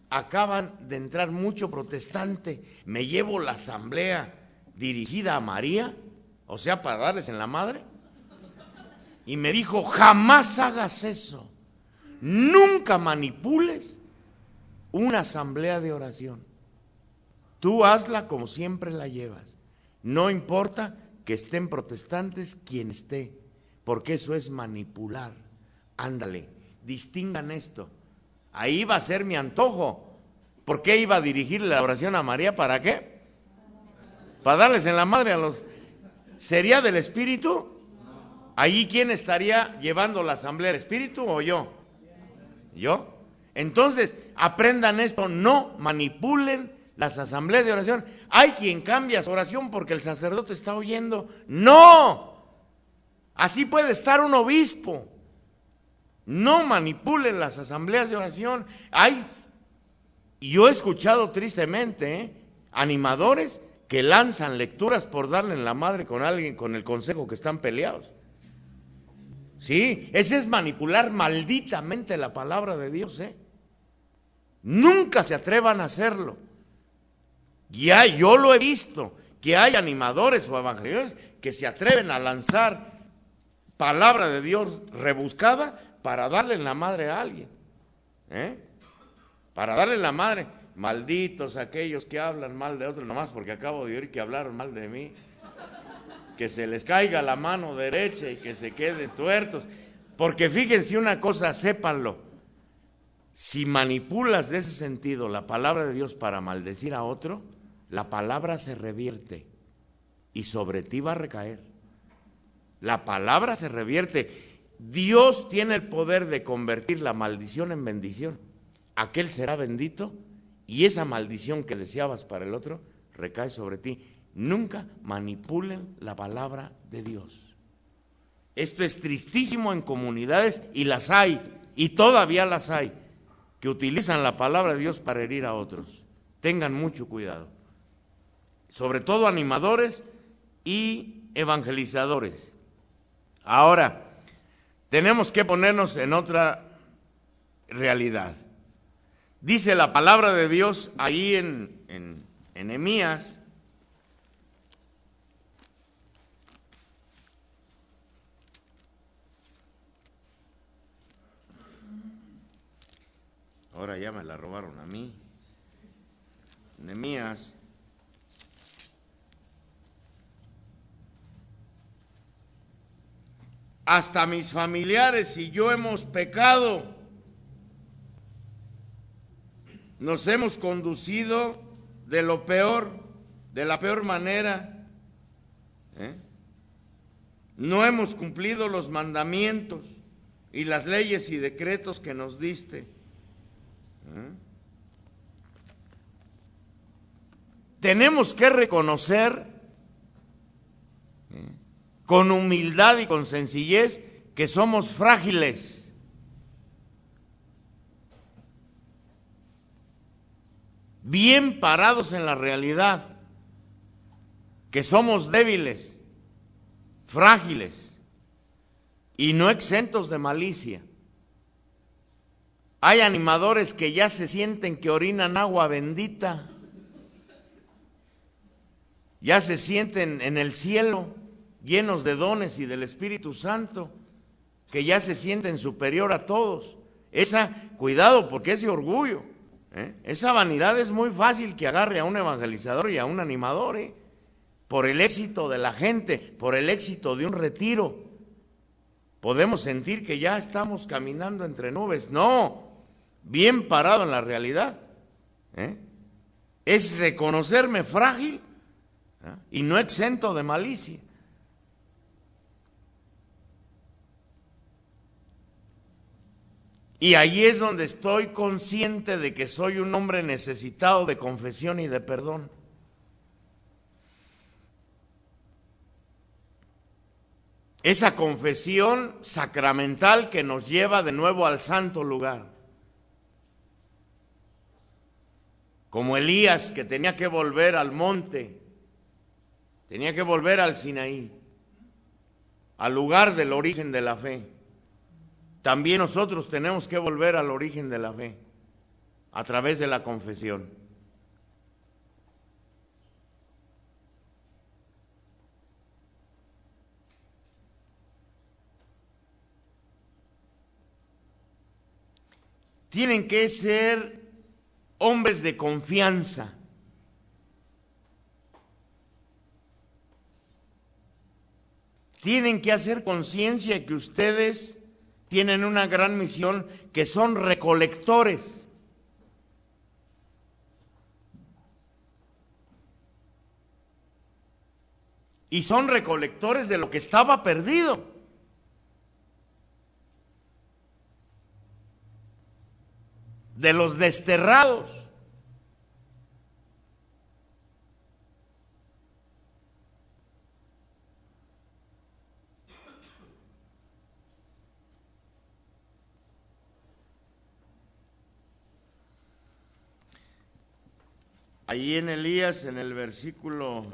acaban de entrar mucho protestante, me llevo la asamblea dirigida a María, o sea, para darles en la madre. Y me dijo, jamás hagas eso, nunca manipules una asamblea de oración. Tú hazla como siempre la llevas, no importa que estén protestantes quien esté, porque eso es manipular. Ándale, distingan esto. Ahí va a ser mi antojo. ¿Por qué iba a dirigir la oración a María? ¿Para qué? ¿Para darles en la madre a los? ¿Sería del Espíritu? ¿Ahí quién estaría llevando la asamblea? ¿El Espíritu o yo? ¿Yo? Entonces, aprendan esto, no manipulen las asambleas de oración. Hay quien cambia su oración porque el sacerdote está oyendo. ¡No! Así puede estar un obispo. No manipulen las asambleas de oración. Yo he escuchado tristemente animadores que lanzan lecturas por darle en la madre con alguien, con el consejo, que están peleados. Sí, ese es manipular malditamente la palabra de Dios. Nunca se atrevan a hacerlo. Ya yo lo he visto, que hay animadores o evangelistas que se atreven a lanzar palabra de Dios rebuscada para darle en la madre a alguien, para darle en la madre. Malditos aquellos que hablan mal de otros, nomás porque acabo de oír que hablaron mal de mí, que se les caiga la mano derecha y que se queden tuertos. Porque fíjense una cosa, sépanlo, si manipulas de ese sentido la palabra de Dios para maldecir a otro, la palabra se revierte y sobre ti va a recaer. La palabra se revierte. Dios tiene el poder de convertir la maldición en bendición. Aquel será bendito y esa maldición que deseabas para el otro recae sobre ti. Nunca manipulen la palabra de Dios. Esto es tristísimo en comunidades, y las hay, y todavía las hay, que utilizan la palabra de Dios para herir a otros. Tengan mucho cuidado. Sobre todo animadores y evangelizadores. Ahora, tenemos que ponernos en otra realidad. Dice la palabra de Dios ahí en Nehemías, ahora ya me la robaron a mí, Nehemías hasta mis familiares y yo hemos pecado, nos hemos conducido de lo peor, de la peor manera, no hemos cumplido los mandamientos y las leyes y decretos que nos diste. Tenemos que reconocer con humildad y con sencillez que somos frágiles. Bien parados en la realidad, que somos débiles, frágiles y no exentos de malicia. Hay animadores que ya se sienten que orinan agua bendita, ya se sienten en el cielo llenos de dones y del Espíritu Santo, que ya se sienten superior a todos. Cuidado, porque ese orgullo, esa vanidad es muy fácil que agarre a un evangelizador y a un animador, por el éxito de la gente, por el éxito de un retiro. Podemos sentir que ya estamos caminando entre nubes. No, bien parado en la realidad, es reconocerme frágil y no exento de malicia. Y ahí es donde estoy consciente de que soy un hombre necesitado de confesión y de perdón. Esa confesión sacramental que nos lleva de nuevo al santo lugar. Como Elías, que tenía que volver al monte, tenía que volver al Sinaí, al lugar del origen de la fe. También nosotros tenemos que volver al origen de la fe, a través de la confesión. Tienen que ser hombres de confianza. Tienen que hacer conciencia que ustedes tienen una gran misión, que son recolectores. Y son recolectores de lo que estaba perdido. De los desterrados. Ahí en Elías, en el versículo,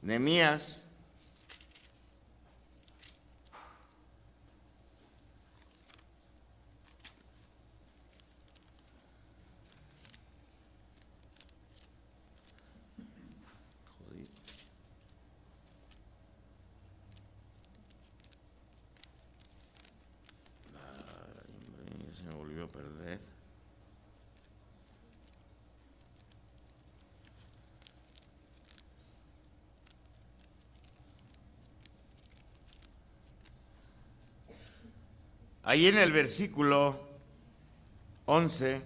Nehemías, se me volvió a perder. Ahí en el versículo 11,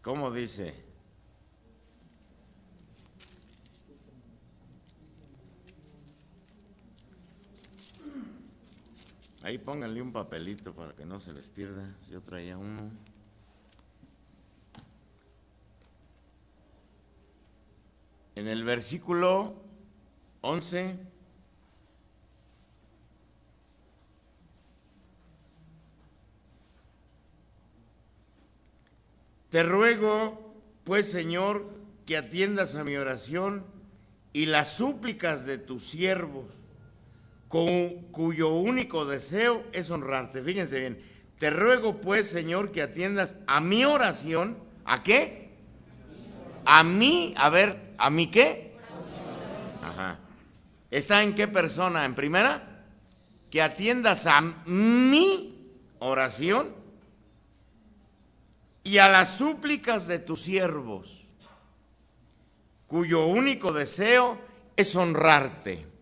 ¿cómo dice? Ahí pónganle un papelito para que no se les pierda. Yo traía uno. En el versículo 11, te ruego, pues, Señor, que atiendas a mi oración y las súplicas de tus siervos, cuyo único deseo es honrarte. Fíjense bien, te ruego, pues, Señor, que atiendas a mi oración. ¿A qué? A mí, a ver, ¿a mí qué? Ajá. ¿Está en qué persona? ¿En primera? Que atiendas a mi oración y a las súplicas de tus siervos, cuyo único deseo es honrarte.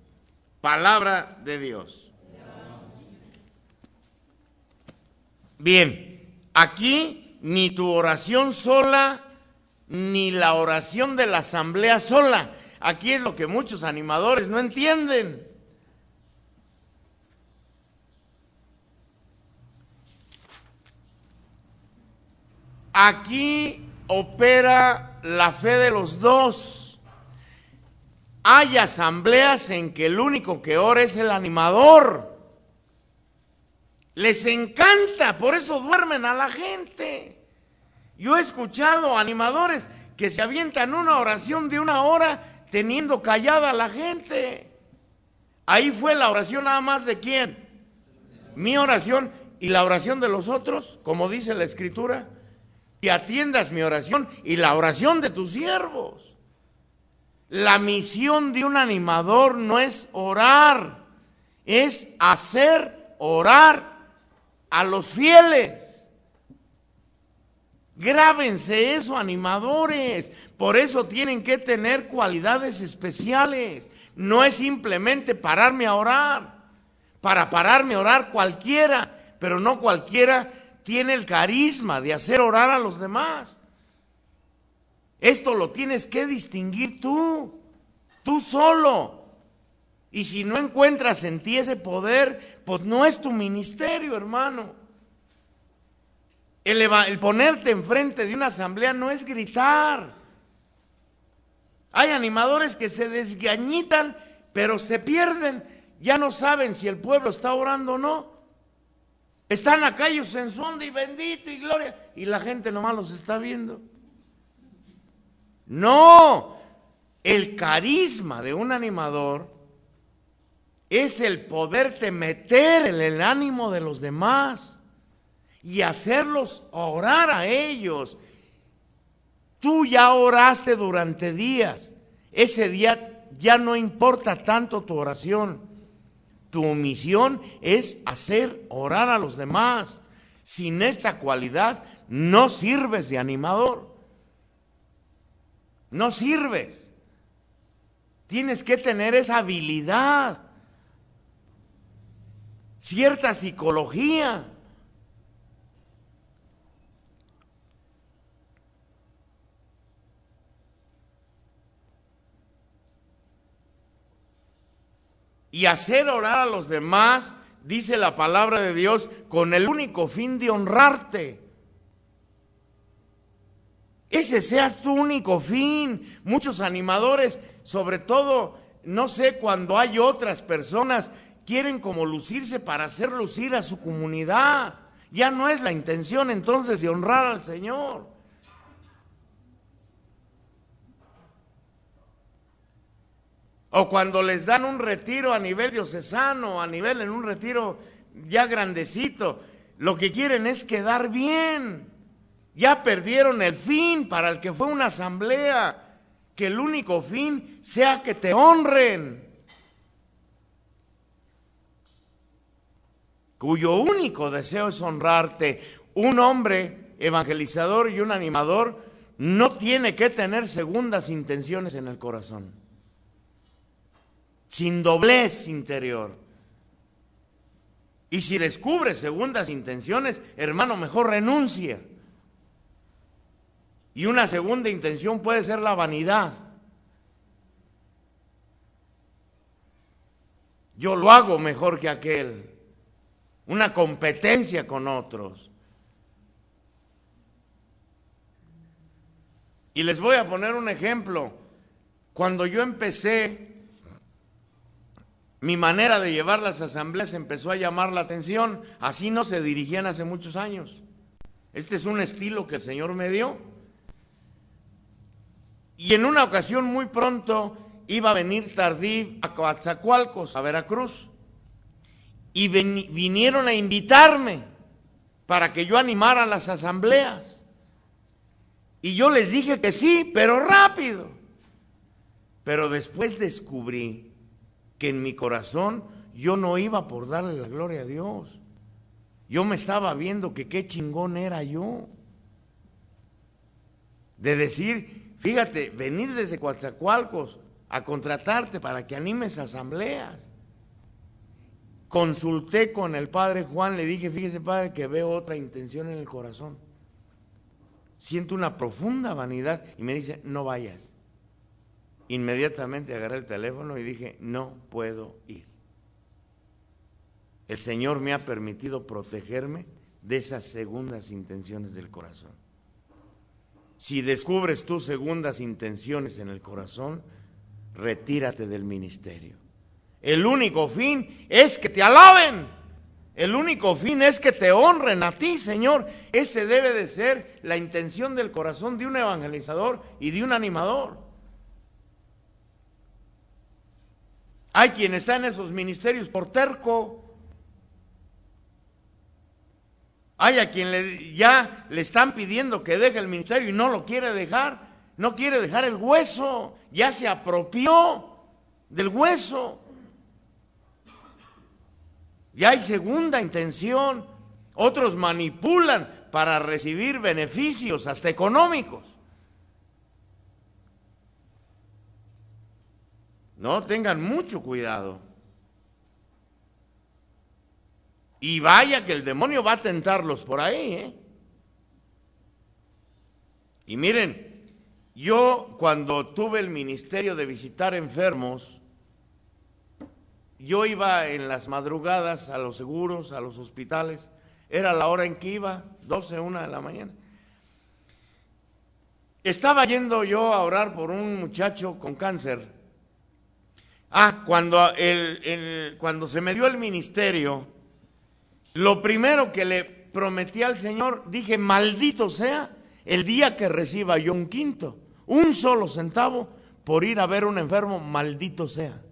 Palabra de Dios. Bien, aquí ni tu oración sola, ni la oración de la asamblea sola. Aquí es lo que muchos animadores no entienden. Aquí opera la fe de los dos. Hay asambleas en que el único que ora es el animador. Les encanta, por eso duermen a la gente. Yo he escuchado animadores que se avientan una oración de 1 hora teniendo callada a la gente. Ahí fue la oración nada más de quién. Mi oración y la oración de los otros, como dice la Escritura. Y atiendas mi oración y la oración de tus siervos. La misión de un animador no es orar, es hacer orar a los fieles. Grábense eso, animadores. Por eso tienen que tener cualidades especiales. No es simplemente pararme a orar. Para pararme a orar cualquiera, pero no cualquiera tiene el carisma de hacer orar a los demás. Esto lo tienes que distinguir tú solo. Y si no encuentras en ti ese poder, pues no es tu ministerio, hermano. El ponerte enfrente de una asamblea no es gritar. Hay animadores que se desgañitan, pero se pierden. Ya no saben si el pueblo está orando o no. Están acá ellos en su onda y bendito y gloria, y la gente nomás los está viendo. No, el carisma de un animador es el poderte meter en el ánimo de los demás y hacerlos orar a ellos. Tú ya oraste durante días, ese día ya no importa tanto tu oración, tu misión es hacer orar a los demás. Sin esta cualidad no sirves de animador. No sirves. Tienes que tener esa habilidad, cierta psicología. Y hacer orar a los demás, dice la palabra de Dios, con el único fin de honrarte. Ese sea tu único fin. Muchos animadores, sobre todo, no sé, cuando hay otras personas, quieren como lucirse para hacer lucir a su comunidad. Ya no es la intención entonces de honrar al Señor. O cuando les dan un retiro a nivel diocesano, en un retiro ya grandecito, lo que quieren es quedar bien. Ya perdieron el fin para el que fue una asamblea. Que el único fin sea que te honren. Cuyo único deseo es honrarte. Un hombre evangelizador y un animador no tiene que tener segundas intenciones en el corazón. Sin doblez interior. Y si descubre segundas intenciones, hermano, mejor renuncia. Y una segunda intención puede ser la vanidad. Yo lo hago mejor que aquel. una competencia con otros. Y les voy a poner un ejemplo. Cuando yo empecé, mi manera de llevar las asambleas empezó a llamar la atención. Así no se dirigían hace muchos años. Este es un estilo que el Señor me dio. Y en una ocasión muy pronto iba a venir Tardí a Coatzacoalcos, a Veracruz. Y vinieron a invitarme para que yo animara las asambleas. Y yo les dije que sí, pero rápido. Pero después descubrí que en mi corazón yo no iba por darle la gloria a Dios. Yo me estaba viendo que qué chingón era yo. De decir, fíjate, venir desde Coatzacoalcos a contratarte para que animes asambleas. Consulté con el padre Juan, le dije, fíjese padre que veo otra intención en el corazón. Siento una profunda vanidad y me dice, no vayas. Inmediatamente agarré el teléfono y dije, no puedo ir. El Señor me ha permitido protegerme de esas segundas intenciones del corazón. Si descubres tus segundas intenciones en el corazón, retírate del ministerio. El único fin es que te alaben. El único fin es que te honren a ti, Señor. Ese debe de ser la intención del corazón de un evangelizador y de un animador. Hay quien está en esos ministerios por terco. Hay a quien ya le están pidiendo que deje el ministerio y no lo quiere dejar. No quiere dejar el hueso. Ya se apropió del hueso. Ya hay segunda intención. Otros manipulan para recibir beneficios, hasta económicos. No, tengan mucho cuidado. Y vaya que el demonio va a tentarlos por ahí, ¿eh? Y miren, yo cuando tuve el ministerio de visitar enfermos, yo iba en las madrugadas a los seguros, a los hospitales. Era la hora en que iba, 12, 1 de la mañana. Estaba yendo yo a orar por un muchacho con cáncer. Cuando se me dio el ministerio, lo primero que le prometí al Señor, dije, maldito sea el día que reciba yo un quinto, un solo centavo por ir a ver a un enfermo, maldito sea.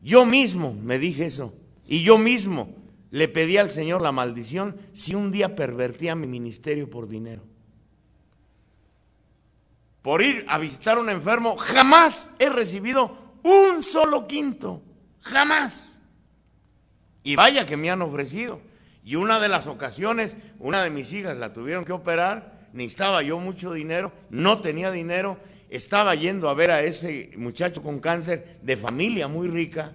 Yo mismo me dije eso y yo mismo le pedí al Señor la maldición si un día pervertía mi ministerio por dinero. Por ir a visitar a un enfermo, jamás he recibido un solo quinto, jamás. Y vaya que me han ofrecido. Y una de las ocasiones, una de mis hijas la tuvieron que operar, necesitaba yo mucho dinero, no tenía dinero. Estaba yendo a ver a ese muchacho con cáncer de familia muy rica.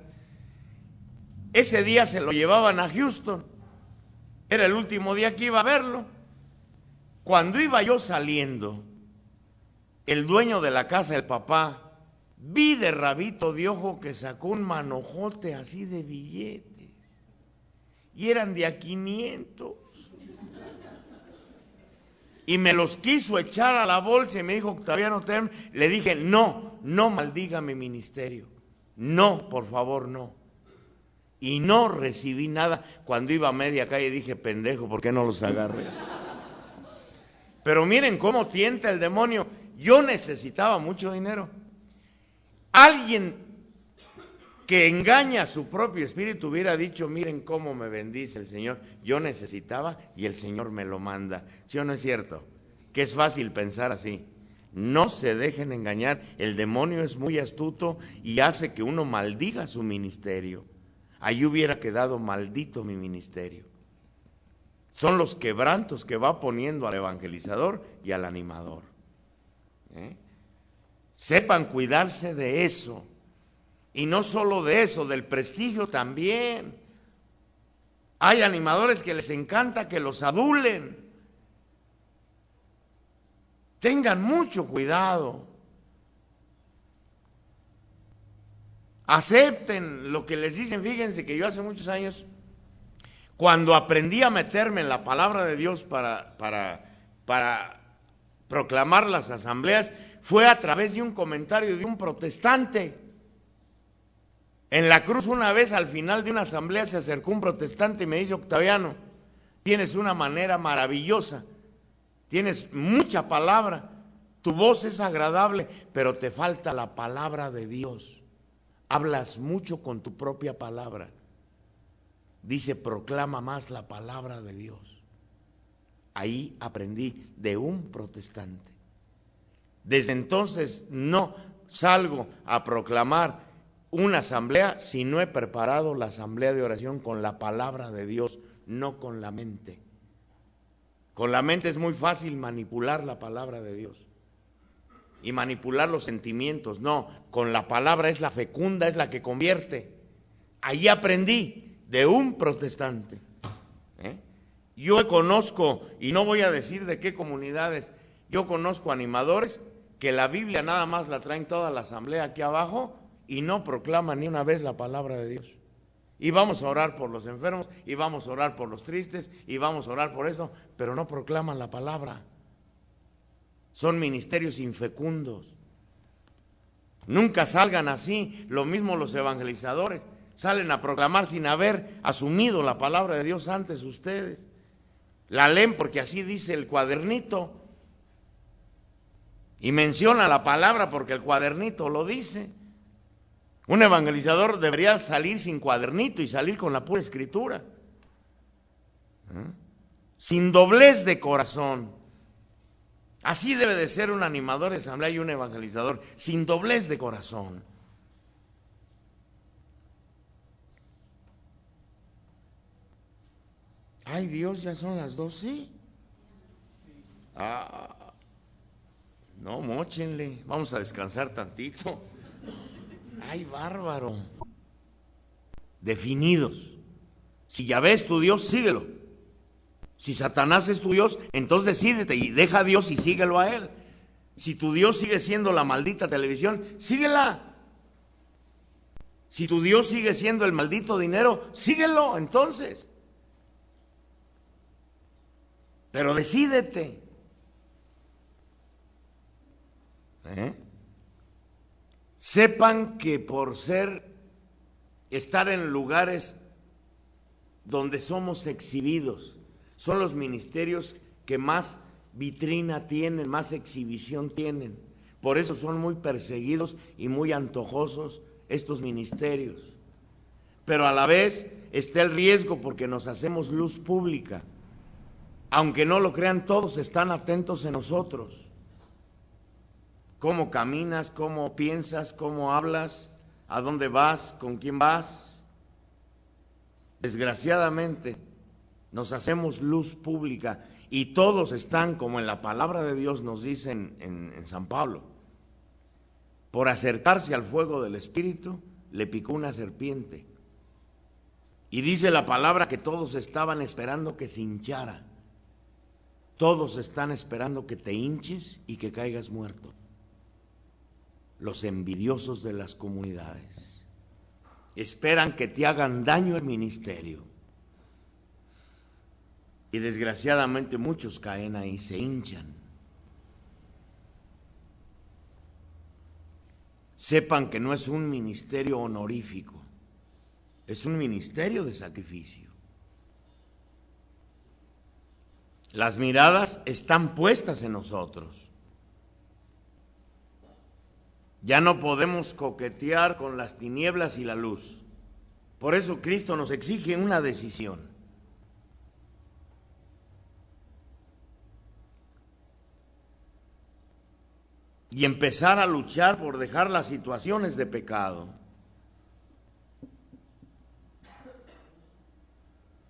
Ese día se lo llevaban a Houston. Era el último día que iba a verlo. Cuando iba yo saliendo, el dueño de la casa, el papá, vi de rabito de ojo que sacó un manojote así de billetes. Y eran de a 500. Y me los quiso echar a la bolsa y me dijo, Octaviano Term, le dije, no maldiga mi ministerio. No, por favor, no. Y no recibí nada. Cuando iba a media calle dije, pendejo, ¿por qué no los agarré? Pero miren cómo tienta el demonio. Yo necesitaba mucho dinero. Alguien que engaña a su propio espíritu hubiera dicho, miren cómo me bendice el Señor. Yo necesitaba y el Señor me lo manda. ¿Sí o no es cierto? Que es fácil pensar así. No se dejen engañar. El demonio es muy astuto y hace que uno maldiga su ministerio. Ahí hubiera quedado maldito mi ministerio. Son los quebrantos que va poniendo al evangelizador y al animador. Sepan cuidarse de eso. Y no solo de eso, del prestigio también. Hay animadores que les encanta que los adulen. Tengan mucho cuidado. Acepten lo que les dicen. Fíjense que yo hace muchos años Cuando aprendí a meterme en la palabra de Dios para proclamar las asambleas, fue a través de un comentario de un protestante. En la cruz una vez al final de una asamblea se acercó un protestante y me dice: Octaviano, tienes una manera maravillosa, tienes mucha palabra, tu voz es agradable, pero te falta la palabra de Dios. Hablas mucho con tu propia palabra. Dice, proclama más la palabra de Dios. Ahí aprendí de un protestante. Desde entonces no salgo a proclamar una asamblea si no he preparado la asamblea de oración con la palabra de Dios, no con la mente. Con la mente es muy fácil manipular la palabra de Dios y manipular los sentimientos. No, con la palabra es la fecunda, es la que convierte. Ahí aprendí de un protestante. Yo conozco, y no voy a decir de qué comunidades, yo conozco animadores que la Biblia nada más la traen toda la asamblea aquí abajo y no proclaman ni una vez la palabra de Dios. Y vamos a orar por los enfermos, y vamos a orar por los tristes, y vamos a orar por eso, pero no proclaman la palabra. Son ministerios infecundos. Nunca salgan así. Lo mismo los evangelizadores. Salen a proclamar sin haber asumido la palabra de Dios antes ustedes. La leen porque así dice el cuadernito. Y menciona la palabra porque el cuadernito lo dice. Un evangelizador debería salir sin cuadernito y salir con la pura escritura. Sin doblez de corazón. Así debe de ser un animador de asamblea y un evangelizador, sin doblez de corazón. Ay Dios, ya son las 12. No, móchenle, vamos a descansar tantito. Ay, bárbaro. Definidos. Si Yahvé es tu Dios, síguelo. Si Satanás es tu Dios, entonces decídete y deja a Dios y síguelo a él. Si tu Dios sigue siendo la maldita televisión, síguela. Si tu Dios sigue siendo el maldito dinero, síguelo entonces. Pero decídete. Sepan que por estar en lugares donde somos exhibidos, son los ministerios que más vitrina tienen, más exhibición tienen. Por eso son muy perseguidos y muy antojosos estos ministerios. Pero a la vez está el riesgo porque nos hacemos luz pública. Aunque no lo crean, todos están atentos en nosotros. Cómo caminas, cómo piensas, cómo hablas, a dónde vas, con quién vas. Desgraciadamente, nos hacemos luz pública y todos están, como en la palabra de Dios nos dicen en San Pablo, por acercarse al fuego del Espíritu, le picó una serpiente. Y dice la palabra que todos estaban esperando que se hinchara. Todos están esperando que te hinches y que caigas muerto. Los envidiosos de las comunidades esperan que te hagan daño el ministerio. Y desgraciadamente muchos caen ahí, se hinchan. Sepan que no es un ministerio honorífico, es un ministerio de sacrificio. Las miradas están puestas en nosotros. Ya no podemos coquetear con las tinieblas y la luz. Por eso Cristo nos exige una decisión. Y empezar a luchar por dejar las situaciones de pecado.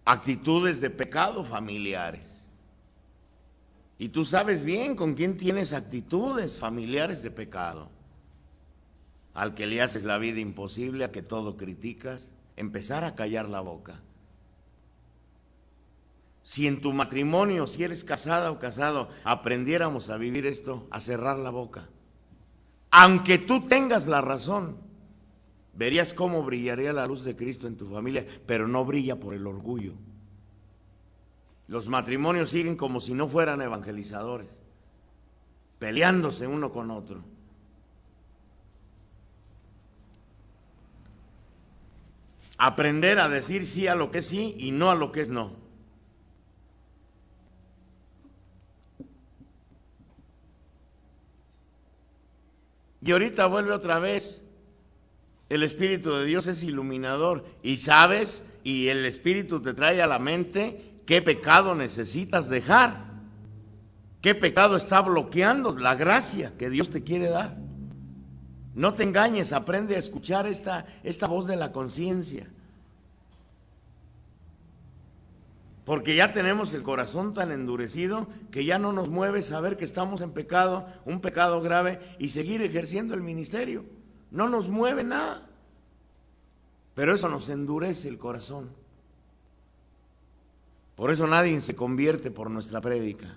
Actitudes de pecado familiares. Y tú sabes bien con quién tienes actitudes familiares de pecado. Al que le haces la vida imposible, a que todo criticas, empezar a callar la boca. Si en tu matrimonio, si eres casada o casado, aprendiéramos a vivir esto, a cerrar la boca. Aunque tú tengas la razón, verías cómo brillaría la luz de Cristo en tu familia, pero no brilla por el orgullo, Los matrimonios siguen como si no fueran evangelizadores, peleándose uno con otro. Aprender a decir sí a lo que es sí y no a lo que es no. Y ahorita vuelve otra vez. El Espíritu de Dios es iluminador y sabes, y el Espíritu te trae a la mente qué pecado necesitas dejar, qué pecado está bloqueando la gracia que Dios te quiere dar. No te engañes, aprende a escuchar esta voz de la conciencia. Porque ya tenemos el corazón tan endurecido que ya no nos mueve saber que estamos en pecado, un pecado grave, y seguir ejerciendo el ministerio. No nos mueve nada. Pero eso nos endurece el corazón. Por eso nadie se convierte por nuestra prédica.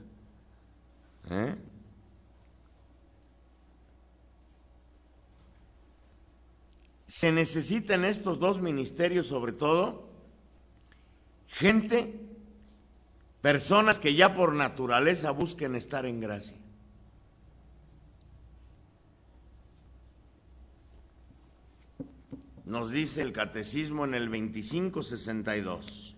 Se necesita en estos dos ministerios, sobre todo, personas que ya por naturaleza busquen estar en gracia. Nos dice el Catecismo en el 2562.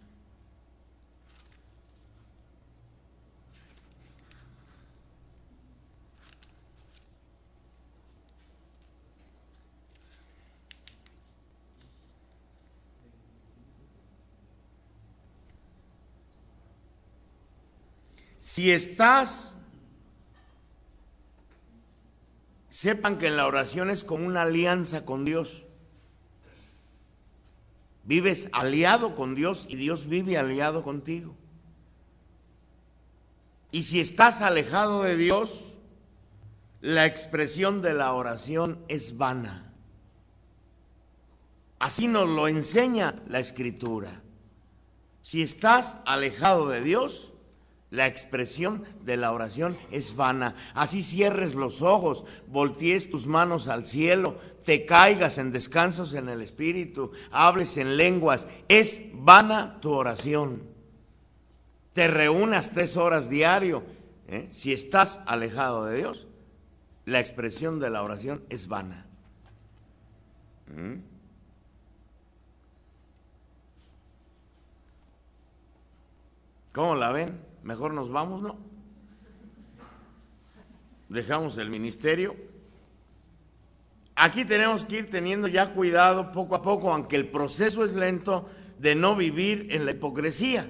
Si estás, sepan que la oración es como una alianza con Dios. Vives aliado con Dios y Dios vive aliado contigo. Y si estás alejado de Dios, la expresión de la oración es vana. Así nos lo enseña la Escritura. Si estás alejado de Dios, la expresión de la oración es vana. Así cierres los ojos, voltees tus manos al cielo, te caigas en descansos en el Espíritu, hables en lenguas, es vana tu oración. Te reúnas 3 horas diario. Si estás alejado de Dios, la expresión de la oración es vana. ¿Cómo la ven? Mejor nos vamos, ¿no? Dejamos el ministerio. Aquí tenemos que ir teniendo ya cuidado poco a poco, aunque el proceso es lento, de no vivir en la hipocresía.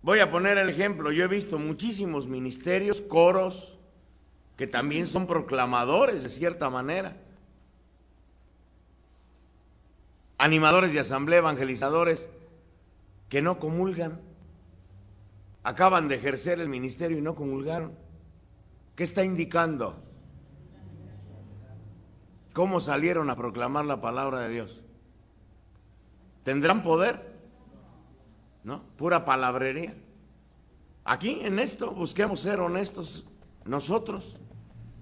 Voy a poner el ejemplo. Yo he visto muchísimos ministerios, coros, que también son proclamadores de cierta manera. Animadores de asamblea, evangelizadores, que no comulgan. Acaban de ejercer el ministerio y no comulgaron. ¿Qué está indicando? ¿Cómo salieron a proclamar la palabra de Dios? ¿Tendrán poder? ¿No? Pura palabrería. Aquí en esto busquemos ser honestos nosotros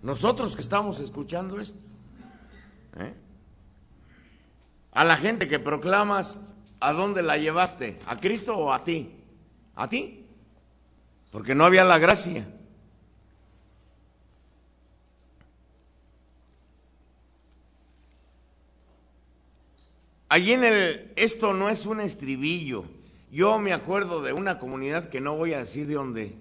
que estamos escuchando esto. A la gente que proclamas, ¿a dónde la llevaste? ¿A Cristo o a ti? ¿A ti? Porque no había la gracia. Allí esto no es un estribillo. Yo me acuerdo de una comunidad que no voy a decir de dónde.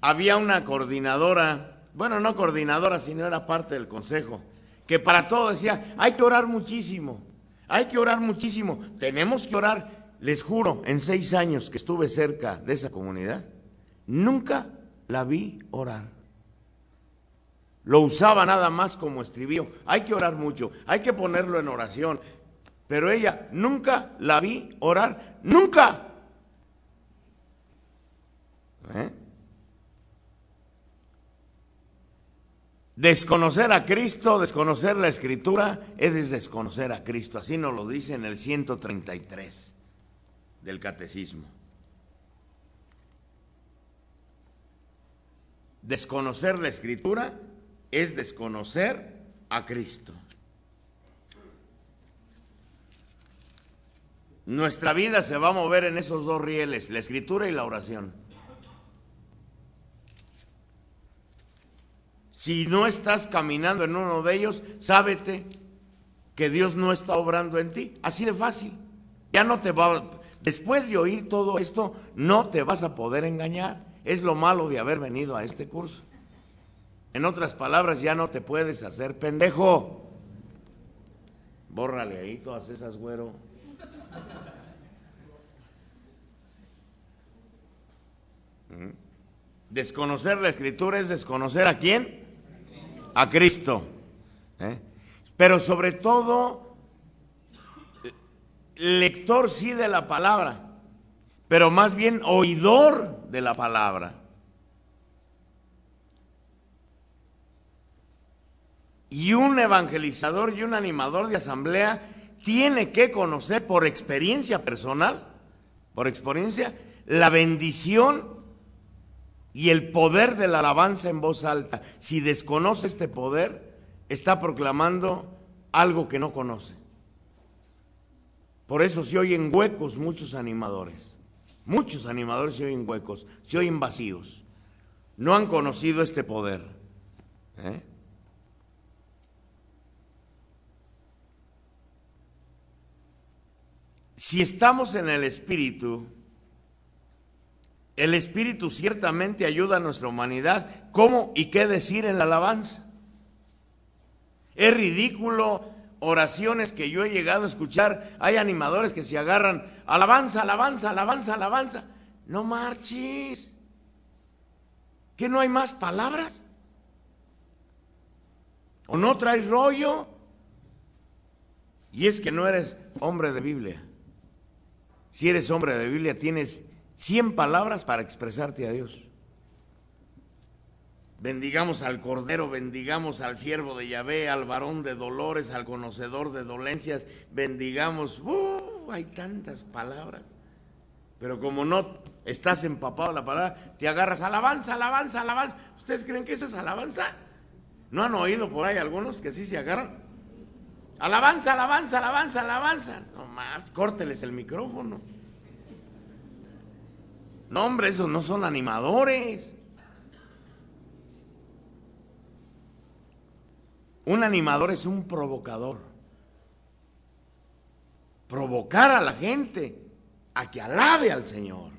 Había una coordinadora, bueno, no coordinadora, sino era parte del consejo, que para todo decía, hay que orar muchísimo, hay que orar muchísimo, tenemos que orar. Les juro, en 6 años que estuve cerca de esa comunidad, nunca la vi orar. Lo usaba nada más como estribillo. Hay que orar mucho, hay que ponerlo en oración. Pero ella nunca la vi orar, nunca. Desconocer a Cristo, desconocer la Escritura, es desconocer a Cristo. Así nos lo dice en el 133 del Catecismo. Desconocer la Escritura es desconocer a Cristo. Nuestra vida se va a mover en esos dos rieles, la escritura y la oración. Si no estás caminando en uno de ellos, sábete que Dios no está obrando en ti. Así de fácil. Ya no te va, después de oír todo esto, no te vas a poder engañar. Es lo malo de haber venido a este curso. En otras palabras, ya no te puedes hacer pendejo. Bórrale ahí todas esas, güero. Desconocer la escritura es desconocer ¿a quién? A Cristo. Pero sobre todo, lector sí de la palabra, pero más bien oidor de la palabra. Y un evangelizador y un animador de asamblea tiene que conocer por experiencia personal, por experiencia, la bendición y el poder de la alabanza en voz alta. Si desconoce este poder, está proclamando algo que no conoce. Por eso se oyen huecos muchos animadores. Muchos animadores se oyen huecos, se oyen vacíos. No han conocido este poder. Si estamos en el Espíritu ciertamente ayuda a nuestra humanidad. ¿Cómo y qué decir en la alabanza? Es ridículo oraciones que yo he llegado a escuchar. Hay animadores que se agarran, alabanza, alabanza, alabanza, alabanza. No marches. ¿Que no hay más palabras? ¿O no traes rollo? Y es que no eres hombre de Biblia. Si eres hombre de Biblia, tienes 100 palabras para expresarte a Dios. Bendigamos al Cordero, bendigamos al siervo de Yahvé, al varón de dolores, al conocedor de dolencias, bendigamos, hay tantas palabras. Pero como no estás empapado de la palabra, te agarras alabanza, alabanza, alabanza. ¿Ustedes creen que eso es alabanza? ¿No han oído por ahí algunos que sí se agarran? Alabanza, alabanza, alabanza, alabanza. No más, córteles el micrófono. No, hombre, esos no son animadores. Un animador es un provocador. Provocar a la gente a que alabe al Señor.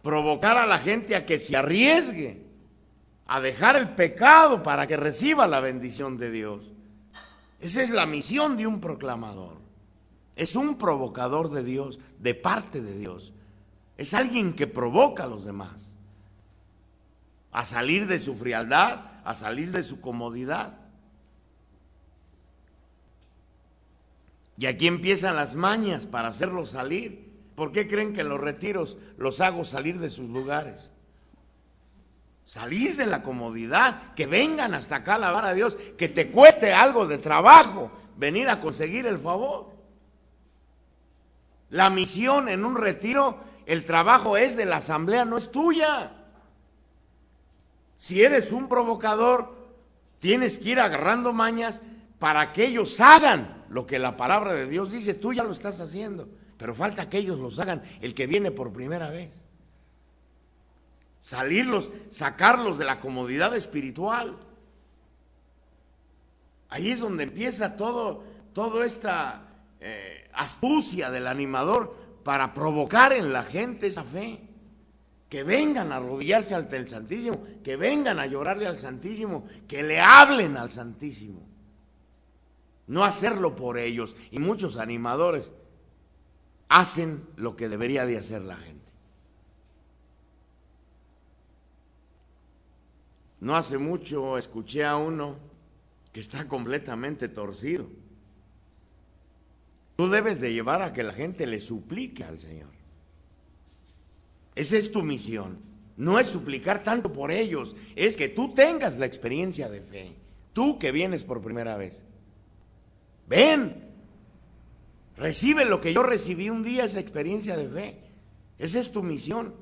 Provocar a la gente a que se arriesgue a dejar el pecado para que reciba la bendición de Dios. Esa es la misión de un proclamador. Es un provocador de Dios, de parte de Dios. Es alguien que provoca a los demás a salir de su frialdad, a salir de su comodidad. Y aquí empiezan las mañas para hacerlos salir. ¿Por qué creen que en los retiros los hago salir de sus lugares? Salir de la comodidad, que vengan hasta acá a alabar a Dios, que te cueste algo de trabajo venir a conseguir el favor. La misión en un retiro, el trabajo es de la asamblea, no es tuya. Si eres un provocador, tienes que ir agarrando mañas para que ellos hagan lo que la palabra de Dios dice. Tú ya lo estás haciendo, pero falta que ellos los hagan, el que viene por primera vez. Salirlos, sacarlos de la comodidad espiritual. Ahí es donde empieza toda esta astucia del animador para provocar en la gente esa fe. Que vengan a arrodillarse ante el Santísimo, que vengan a llorarle al Santísimo, que le hablen al Santísimo. No hacerlo por ellos. Y muchos animadores hacen lo que debería de hacer la gente. No hace mucho escuché a uno que está completamente torcido. Tú debes de llevar a que la gente le suplique al Señor. Esa es tu misión. No es suplicar tanto por ellos, es que tú tengas la experiencia de fe. Tú que vienes por primera vez. Ven, recibe lo que yo recibí un día, esa experiencia de fe. Esa es tu misión.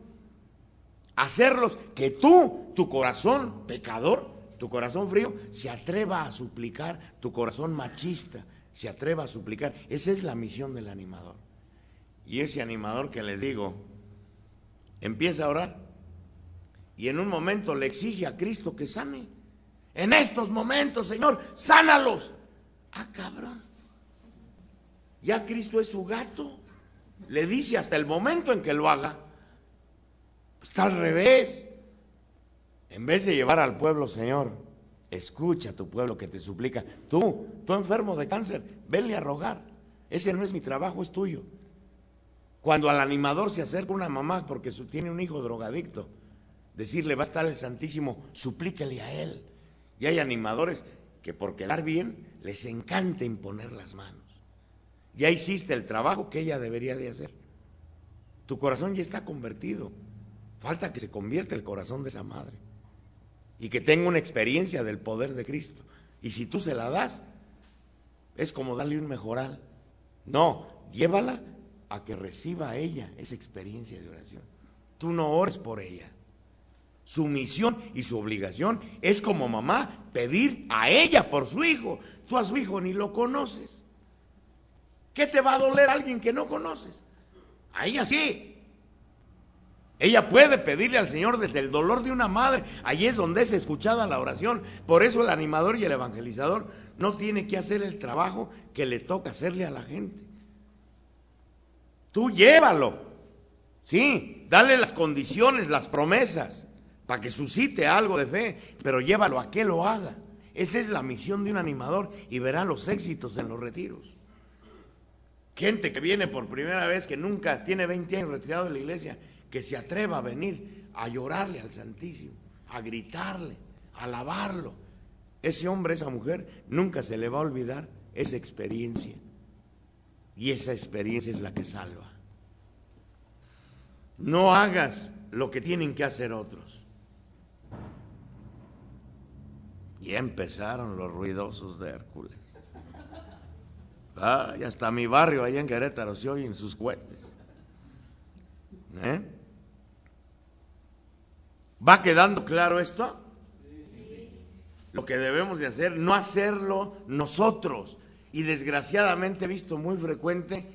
Hacerlos que tú, tu corazón pecador, tu corazón frío, se atreva a suplicar, tu corazón machista se atreva a suplicar. Esa es la misión del animador. Y ese animador que les digo, empieza a orar y en un momento le exige a Cristo que sane. En estos momentos, Señor, sánalos. Ah, cabrón. Ya Cristo es su gato. Le dice hasta el momento en que lo haga. Está al revés. En vez de llevar al pueblo, Señor, escucha a tu pueblo que te suplica. Tú enfermo de cáncer, venle a rogar. Ese no es mi trabajo, es tuyo. Cuando al animador se acerca una mamá porque tiene un hijo drogadicto, decirle, va a estar el Santísimo, suplíquele a él. Y hay animadores que por quedar bien les encanta imponer las manos. Ya hiciste el trabajo que ella debería de hacer. Tu corazón ya está convertido. Falta que se convierta el corazón de esa madre y que tenga una experiencia del poder de Cristo. Y si tú se la das, es como darle un mejoral. No, llévala a que reciba a ella esa experiencia de oración. Tú no ores por ella. Su misión y su obligación es como mamá pedir a ella por su hijo. Tú a su hijo ni lo conoces. ¿Qué te va a doler a alguien que no conoces? A ella sí. Ella puede pedirle al Señor desde el dolor de una madre. Allí es donde es escuchada la oración. Por eso el animador y el evangelizador no tiene que hacer el trabajo que le toca hacerle a la gente. Tú llévalo. Sí, dale las condiciones, las promesas, para que suscite algo de fe, pero llévalo a que lo haga. Esa es la misión de un animador y verá los éxitos en los retiros. Gente que viene por primera vez, que nunca tiene 20 años retirado de la iglesia, que se atreva a venir a llorarle al Santísimo, a gritarle, a alabarlo. Ese hombre, esa mujer, nunca se le va a olvidar esa experiencia. Y esa experiencia es la que salva. No hagas lo que tienen que hacer otros. Ya empezaron los ruidosos de Hércules. Y hasta mi barrio allá en Querétaro se oyen sus cohetes. ¿Va quedando claro esto? Sí. Lo que debemos de hacer, no hacerlo nosotros. Y desgraciadamente he visto muy frecuente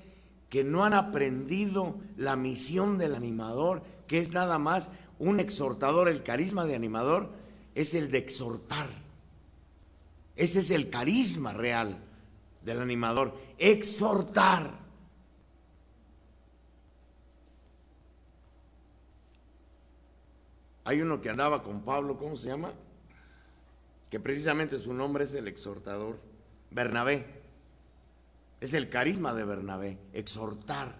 que no han aprendido la misión del animador, que es nada más un exhortador. El carisma de animador es el de exhortar. Ese es el carisma real del animador, exhortar. Hay uno que andaba con Pablo, ¿cómo se llama? Que precisamente su nombre es el exhortador, Bernabé. Es el carisma de Bernabé, exhortar.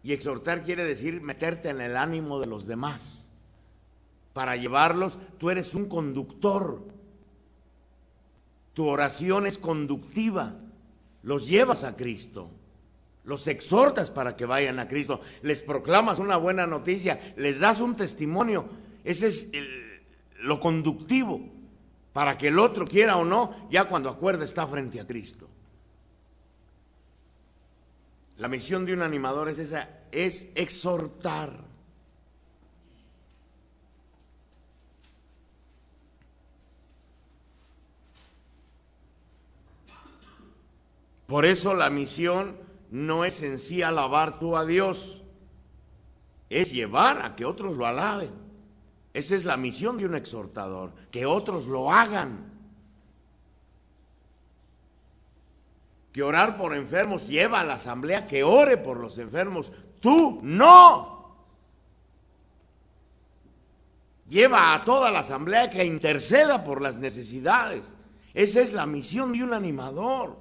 Y exhortar quiere decir meterte en el ánimo de los demás. Para llevarlos, tú eres un conductor. Tu oración es conductiva. Los llevas a Cristo. Los exhortas para que vayan a Cristo. Les proclamas una buena noticia. Les das un testimonio. Ese es lo conductivo. Para que el otro quiera o no, ya cuando acuerda está frente a Cristo. La misión de un animador es esa, es exhortar. Por eso la misión no es en sí alabar tú a Dios, es llevar a que otros lo alaben. Esa es la misión de un exhortador, que otros lo hagan. Que orar por enfermos lleva a la asamblea que ore por los enfermos. Tú no. Lleva a toda la asamblea que interceda por las necesidades. Esa es la misión de un animador.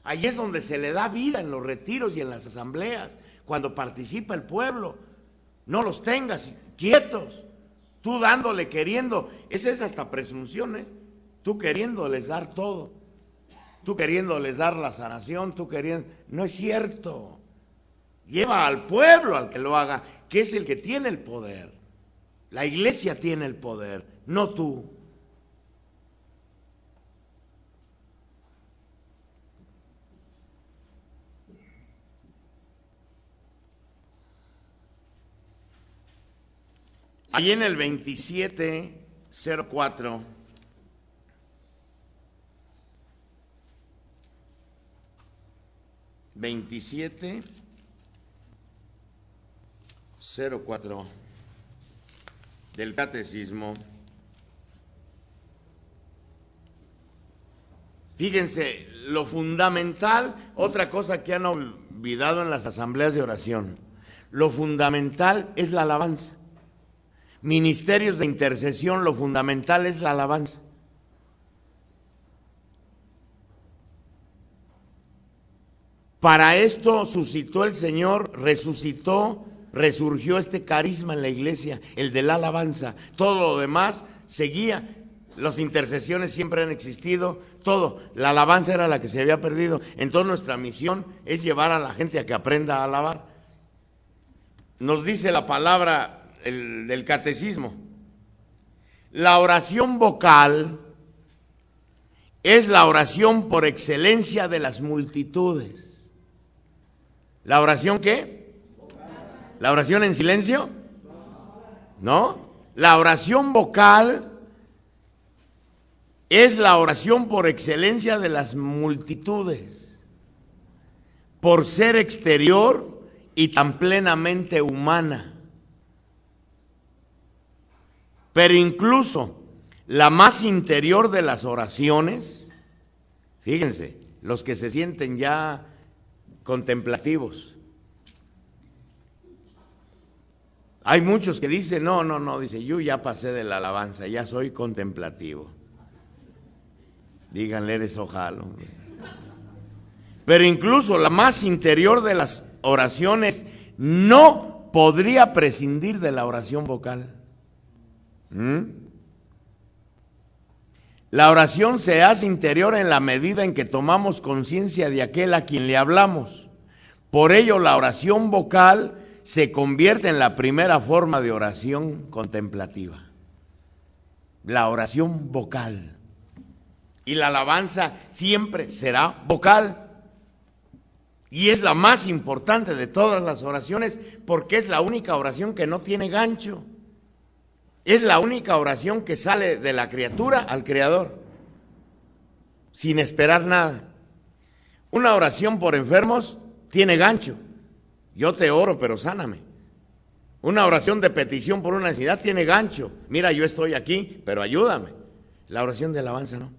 Ahí es donde se le da vida, en los retiros y en las asambleas, cuando participa el pueblo. No los tengas quietos, tú dándole, queriendo. Esa es hasta presunción, ¿eh? Tú queriéndoles dar todo, tú queriéndoles dar la sanación, tú queriendo. No es cierto. Lleva al pueblo al que lo haga, que es el que tiene el poder. La iglesia tiene el poder, no tú. Allí en el 2704 2704 del Catecismo. Fíjense, lo fundamental, otra cosa que han olvidado en las asambleas de oración, lo fundamental es la alabanza. Ministerios de intercesión, lo fundamental es la alabanza. Para esto suscitó el Señor, resurgió este carisma en la iglesia, el de la alabanza. Todo lo demás seguía. Las intercesiones siempre han existido, todo. La alabanza era la que se había perdido. Entonces nuestra misión es llevar a la gente a que aprenda a alabar. Nos dice la palabra del catecismo: la oración vocal es la oración por excelencia de las multitudes. ¿La oración qué? ¿La oración en silencio? ¿No? La oración vocal es la oración por excelencia de las multitudes, por ser exterior y tan plenamente humana. Pero incluso la más interior de las oraciones, fíjense, los que se sienten ya contemplativos. Hay muchos que dicen, no, dice, yo ya pasé de la alabanza, ya soy contemplativo. Díganle, eres ojalo. Pero incluso la más interior de las oraciones no podría prescindir de la oración vocal. La oración se hace interior en la medida en que tomamos conciencia de aquel a quien le hablamos. Por ello, la oración vocal se convierte en la primera forma de oración contemplativa. La oración vocal. Y la alabanza siempre será vocal. Y es la más importante de todas las oraciones porque es la única oración que no tiene gancho. Es la única oración que sale de la criatura al Creador, sin esperar nada. Una oración por enfermos tiene gancho. Yo te oro, pero sáname. Una oración de petición por una necesidad tiene gancho. Mira, yo estoy aquí, pero ayúdame. La oración de alabanza no.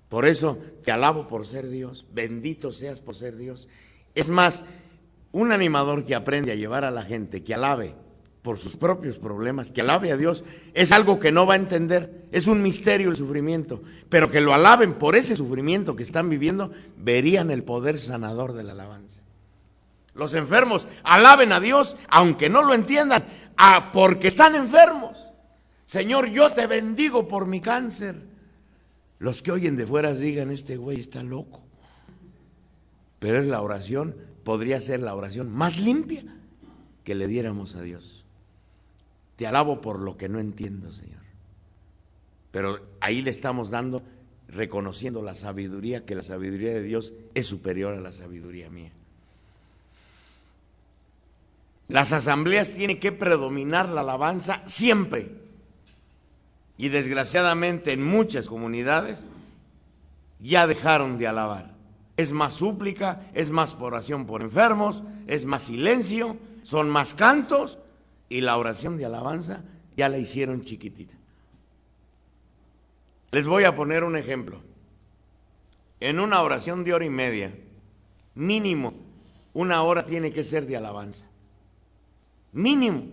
Por eso te alabo por ser Dios. Bendito seas por ser Dios. Es más, un animador que aprende a llevar a la gente que alabe por sus propios problemas, que alabe a Dios, es algo que no va a entender, es un misterio el sufrimiento, pero que lo alaben por ese sufrimiento que están viviendo, verían el poder sanador de la alabanza. Los enfermos alaben a Dios, aunque no lo entiendan, porque están enfermos. Señor, yo te bendigo por mi cáncer. Los que oyen de fuera digan, este güey está loco. Pero es la oración, podría ser la oración más limpia que le diéramos a Dios. Te alabo por lo que no entiendo, Señor. Pero ahí le estamos dando, reconociendo la sabiduría, que la sabiduría de Dios es superior a la sabiduría mía. Las asambleas tienen que predominar la alabanza siempre. Y desgraciadamente en muchas comunidades ya dejaron de alabar. Es más súplica, es más oración por enfermos, es más silencio, son más cantos. Y la oración de alabanza ya la hicieron chiquitita. Les voy a poner un ejemplo. En una oración de hora y media, mínimo, una hora tiene que ser de alabanza. Mínimo.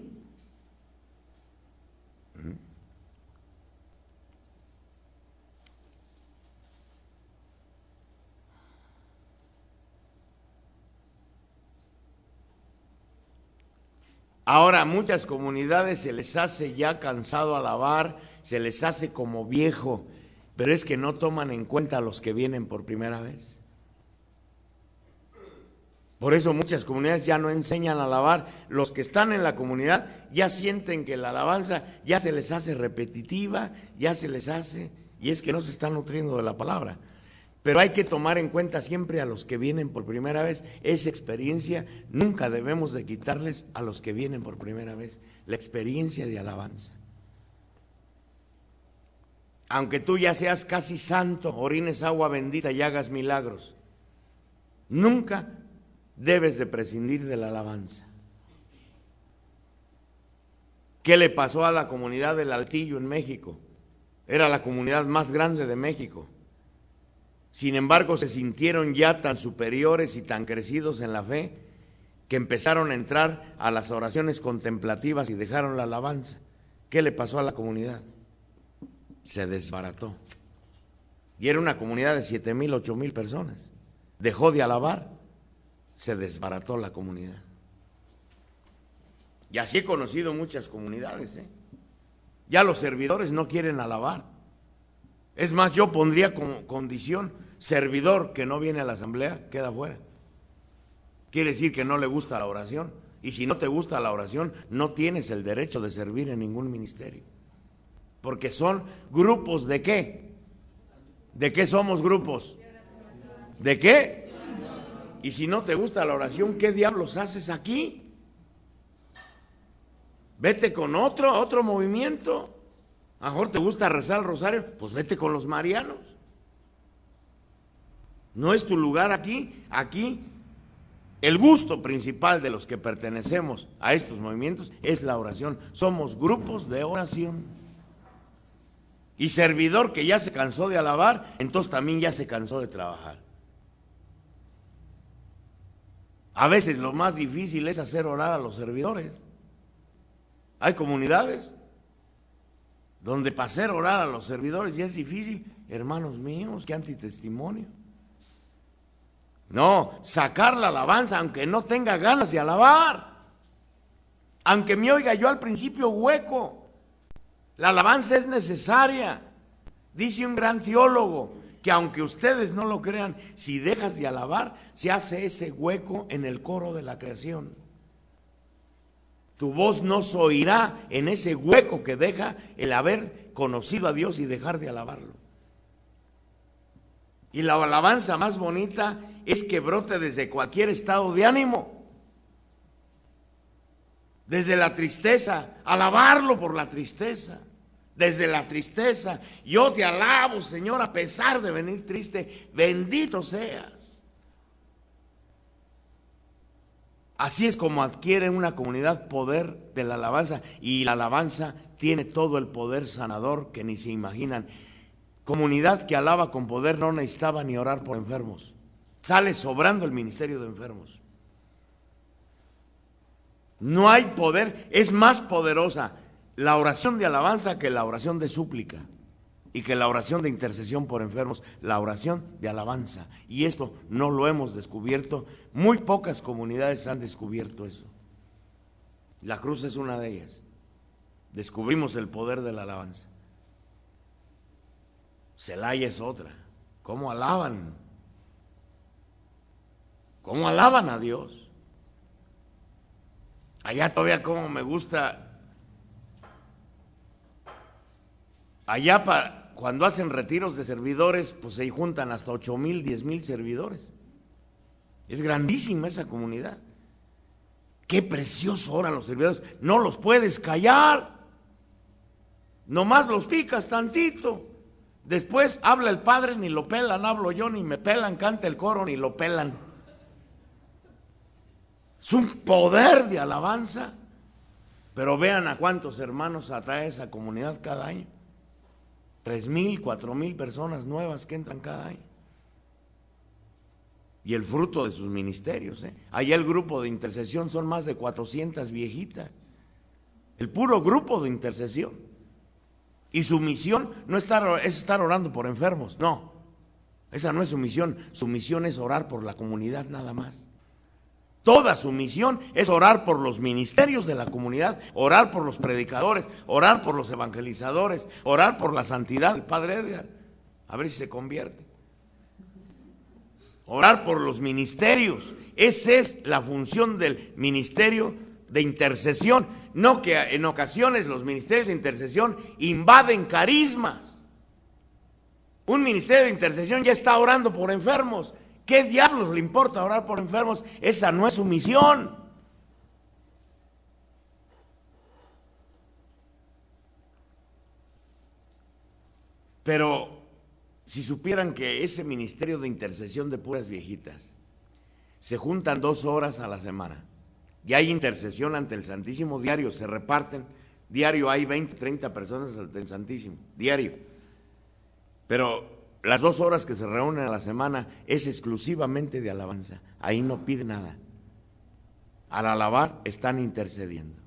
Ahora, a muchas comunidades se les hace ya cansado alabar, se les hace como viejo, pero es que no toman en cuenta a los que vienen por primera vez. Por eso muchas comunidades ya no enseñan a alabar. Los que están en la comunidad ya sienten que la alabanza ya se les hace repetitiva, ya se les hace, y es que no se están nutriendo de la palabra. Pero hay que tomar en cuenta siempre a los que vienen por primera vez. Esa experiencia nunca debemos de quitarles a los que vienen por primera vez. La experiencia de alabanza. Aunque tú ya seas casi santo, orines agua bendita y hagas milagros, Nunca debes de prescindir de la alabanza. ¿Qué le pasó a la comunidad del Altillo en México? Era la comunidad más grande de México. Sin embargo, se sintieron ya tan superiores y tan crecidos en la fe que empezaron a entrar a las oraciones contemplativas y dejaron la alabanza. ¿Qué le pasó a la comunidad? Se desbarató. Y era una comunidad de 7,000, 8,000 personas. Dejó de alabar, se desbarató la comunidad. Y así he conocido muchas comunidades, ¿eh? Ya los servidores no quieren alabar. Es más, yo pondría como condición: servidor que no viene a la asamblea, queda fuera. Quiere decir que no le gusta la oración. Y si no te gusta la oración, no tienes el derecho de servir en ningún ministerio. Porque son grupos ¿de qué? ¿De qué somos grupos? ¿De qué? Y si no te gusta la oración, ¿qué diablos haces aquí? Vete con otro movimiento. A lo mejor te gusta rezar el rosario, pues vete con los marianos. No es tu lugar aquí. Aquí el gusto principal de los que pertenecemos a estos movimientos es la oración. Somos grupos de oración. Y servidor que ya se cansó de alabar, entonces también ya se cansó de trabajar. A veces lo más difícil es hacer orar a los servidores. Hay comunidades donde para hacer orar a los servidores ya es difícil. Hermanos míos, qué antitestimonio. No, sacar la alabanza aunque no tenga ganas de alabar. Aunque me oiga yo al principio hueco. La alabanza es necesaria. Dice un gran teólogo que aunque ustedes no lo crean, si dejas de alabar, se hace ese hueco en el coro de la creación. Tu voz no se oirá en ese hueco que deja el haber conocido a Dios y dejar de alabarlo. Y la alabanza más bonita es que brote desde cualquier estado de ánimo. Desde la tristeza, alabarlo por la tristeza. Desde la tristeza, yo te alabo, Señor, a pesar de venir triste, bendito seas. Así es como adquiere una comunidad poder de la alabanza, y la alabanza tiene todo el poder sanador que ni se imaginan. Comunidad que alaba con poder no necesitaba ni orar por enfermos. Sale sobrando el ministerio de enfermos. No hay poder, es más poderosa la oración de alabanza que la oración de súplica y que la oración de intercesión por enfermos, la oración de alabanza. Y esto no lo hemos descubierto, muy pocas comunidades han descubierto eso. La Cruz es una de ellas. Descubrimos el poder de la alabanza. Celaya es otra. ¿Cómo alaban? ¿Cómo alaban a Dios? Allá todavía como me gusta. Allá cuando hacen retiros de servidores, pues se juntan hasta 8,000, 10,000 servidores. Es grandísima esa comunidad. Qué precioso oran los servidores. No los puedes callar. Nomás los picas tantito. Después habla el padre, ni lo pelan, hablo yo, ni me pelan, canta el coro, ni lo pelan. Es un poder de alabanza. Pero vean a cuántos hermanos atrae esa comunidad cada año. 3,000, 4,000 personas nuevas que entran cada año. Y el fruto de sus ministerios. Allá el grupo de intercesión son más de 400 viejitas. El puro grupo de intercesión. Y su misión no es estar orando por enfermos, no. Esa no es su misión. Su misión es orar por la comunidad nada más. Toda su misión es orar por los ministerios de la comunidad, orar por los predicadores, orar por los evangelizadores, orar por la santidad del Padre Edgar, a ver si se convierte. Orar por los ministerios, esa es la función del ministerio de intercesión. No que en ocasiones los ministerios de intercesión invaden carismas. Un ministerio de intercesión ya está orando por enfermos. ¿Qué diablos le importa orar por enfermos? Esa no es su misión. Pero si supieran que ese ministerio de intercesión de puras viejitas Se juntan 2 horas a la semana y hay intercesión ante el Santísimo diario, se reparten, diario hay 20, 30 personas ante el Santísimo, diario. Pero las 2 horas que se reúnen a la semana es exclusivamente de alabanza, ahí no pide nada. Al alabar están intercediendo.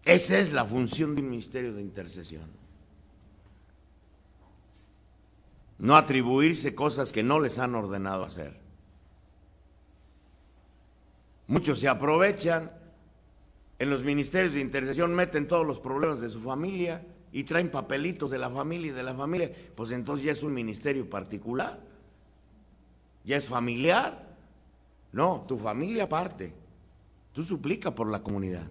Esa es la función de un ministerio de intercesión. No atribuirse cosas que no les han ordenado hacer. Muchos se aprovechan en los ministerios de intercesión, meten todos los problemas de su familia y traen papelitos de la familia y de la familia. Pues entonces ya es un ministerio particular, ya es familiar. No, tu familia aparte. Tú suplica por la comunidad.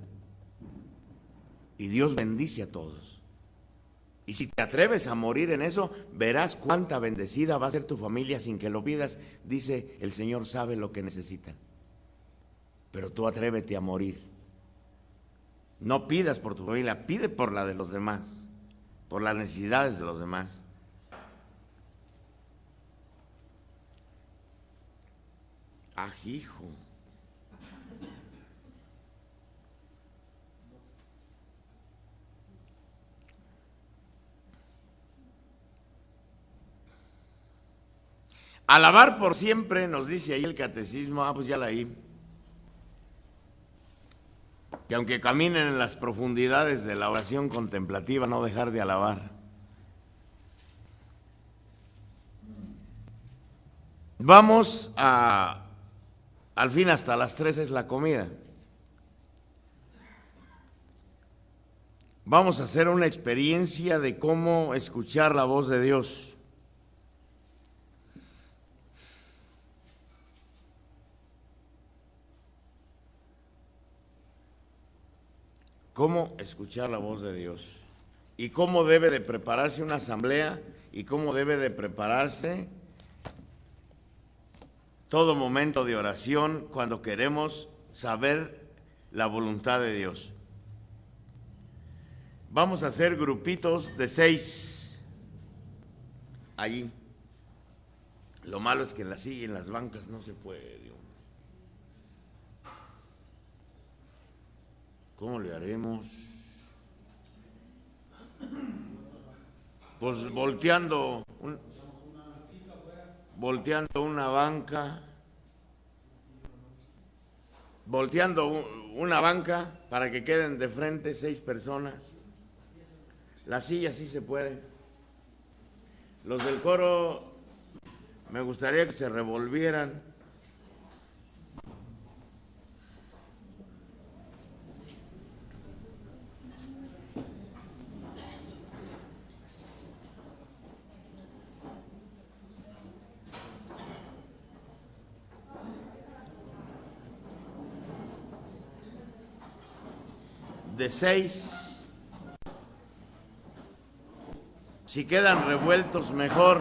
Y Dios bendice a todos. Y si te atreves a morir en eso, verás cuánta bendecida va a ser tu familia sin que lo pidas. Dice, el Señor sabe lo que necesitan. Pero tú atrévete a morir. No pidas por tu familia, pide por la de los demás, por las necesidades de los demás. ¡Ah, hijo! Alabar por siempre, nos dice ahí el catecismo, pues ya la leí, que aunque caminen en las profundidades de la oración contemplativa, no dejar de alabar. Vamos al fin hasta las 3 es la comida. Vamos a hacer una experiencia de cómo escuchar la voz de Dios. Cómo escuchar la voz de Dios y cómo debe de prepararse una asamblea y cómo debe de prepararse todo momento de oración cuando queremos saber la voluntad de Dios. Vamos a hacer grupitos de 6 allí. Lo malo es que en la silla y en las bancas no se puede. ¿Cómo le haremos? Pues volteando una banca, para que queden de frente 6 personas. Las sillas sí se pueden. Los del coro me gustaría que se revolvieran. De 6, si quedan revueltos mejor.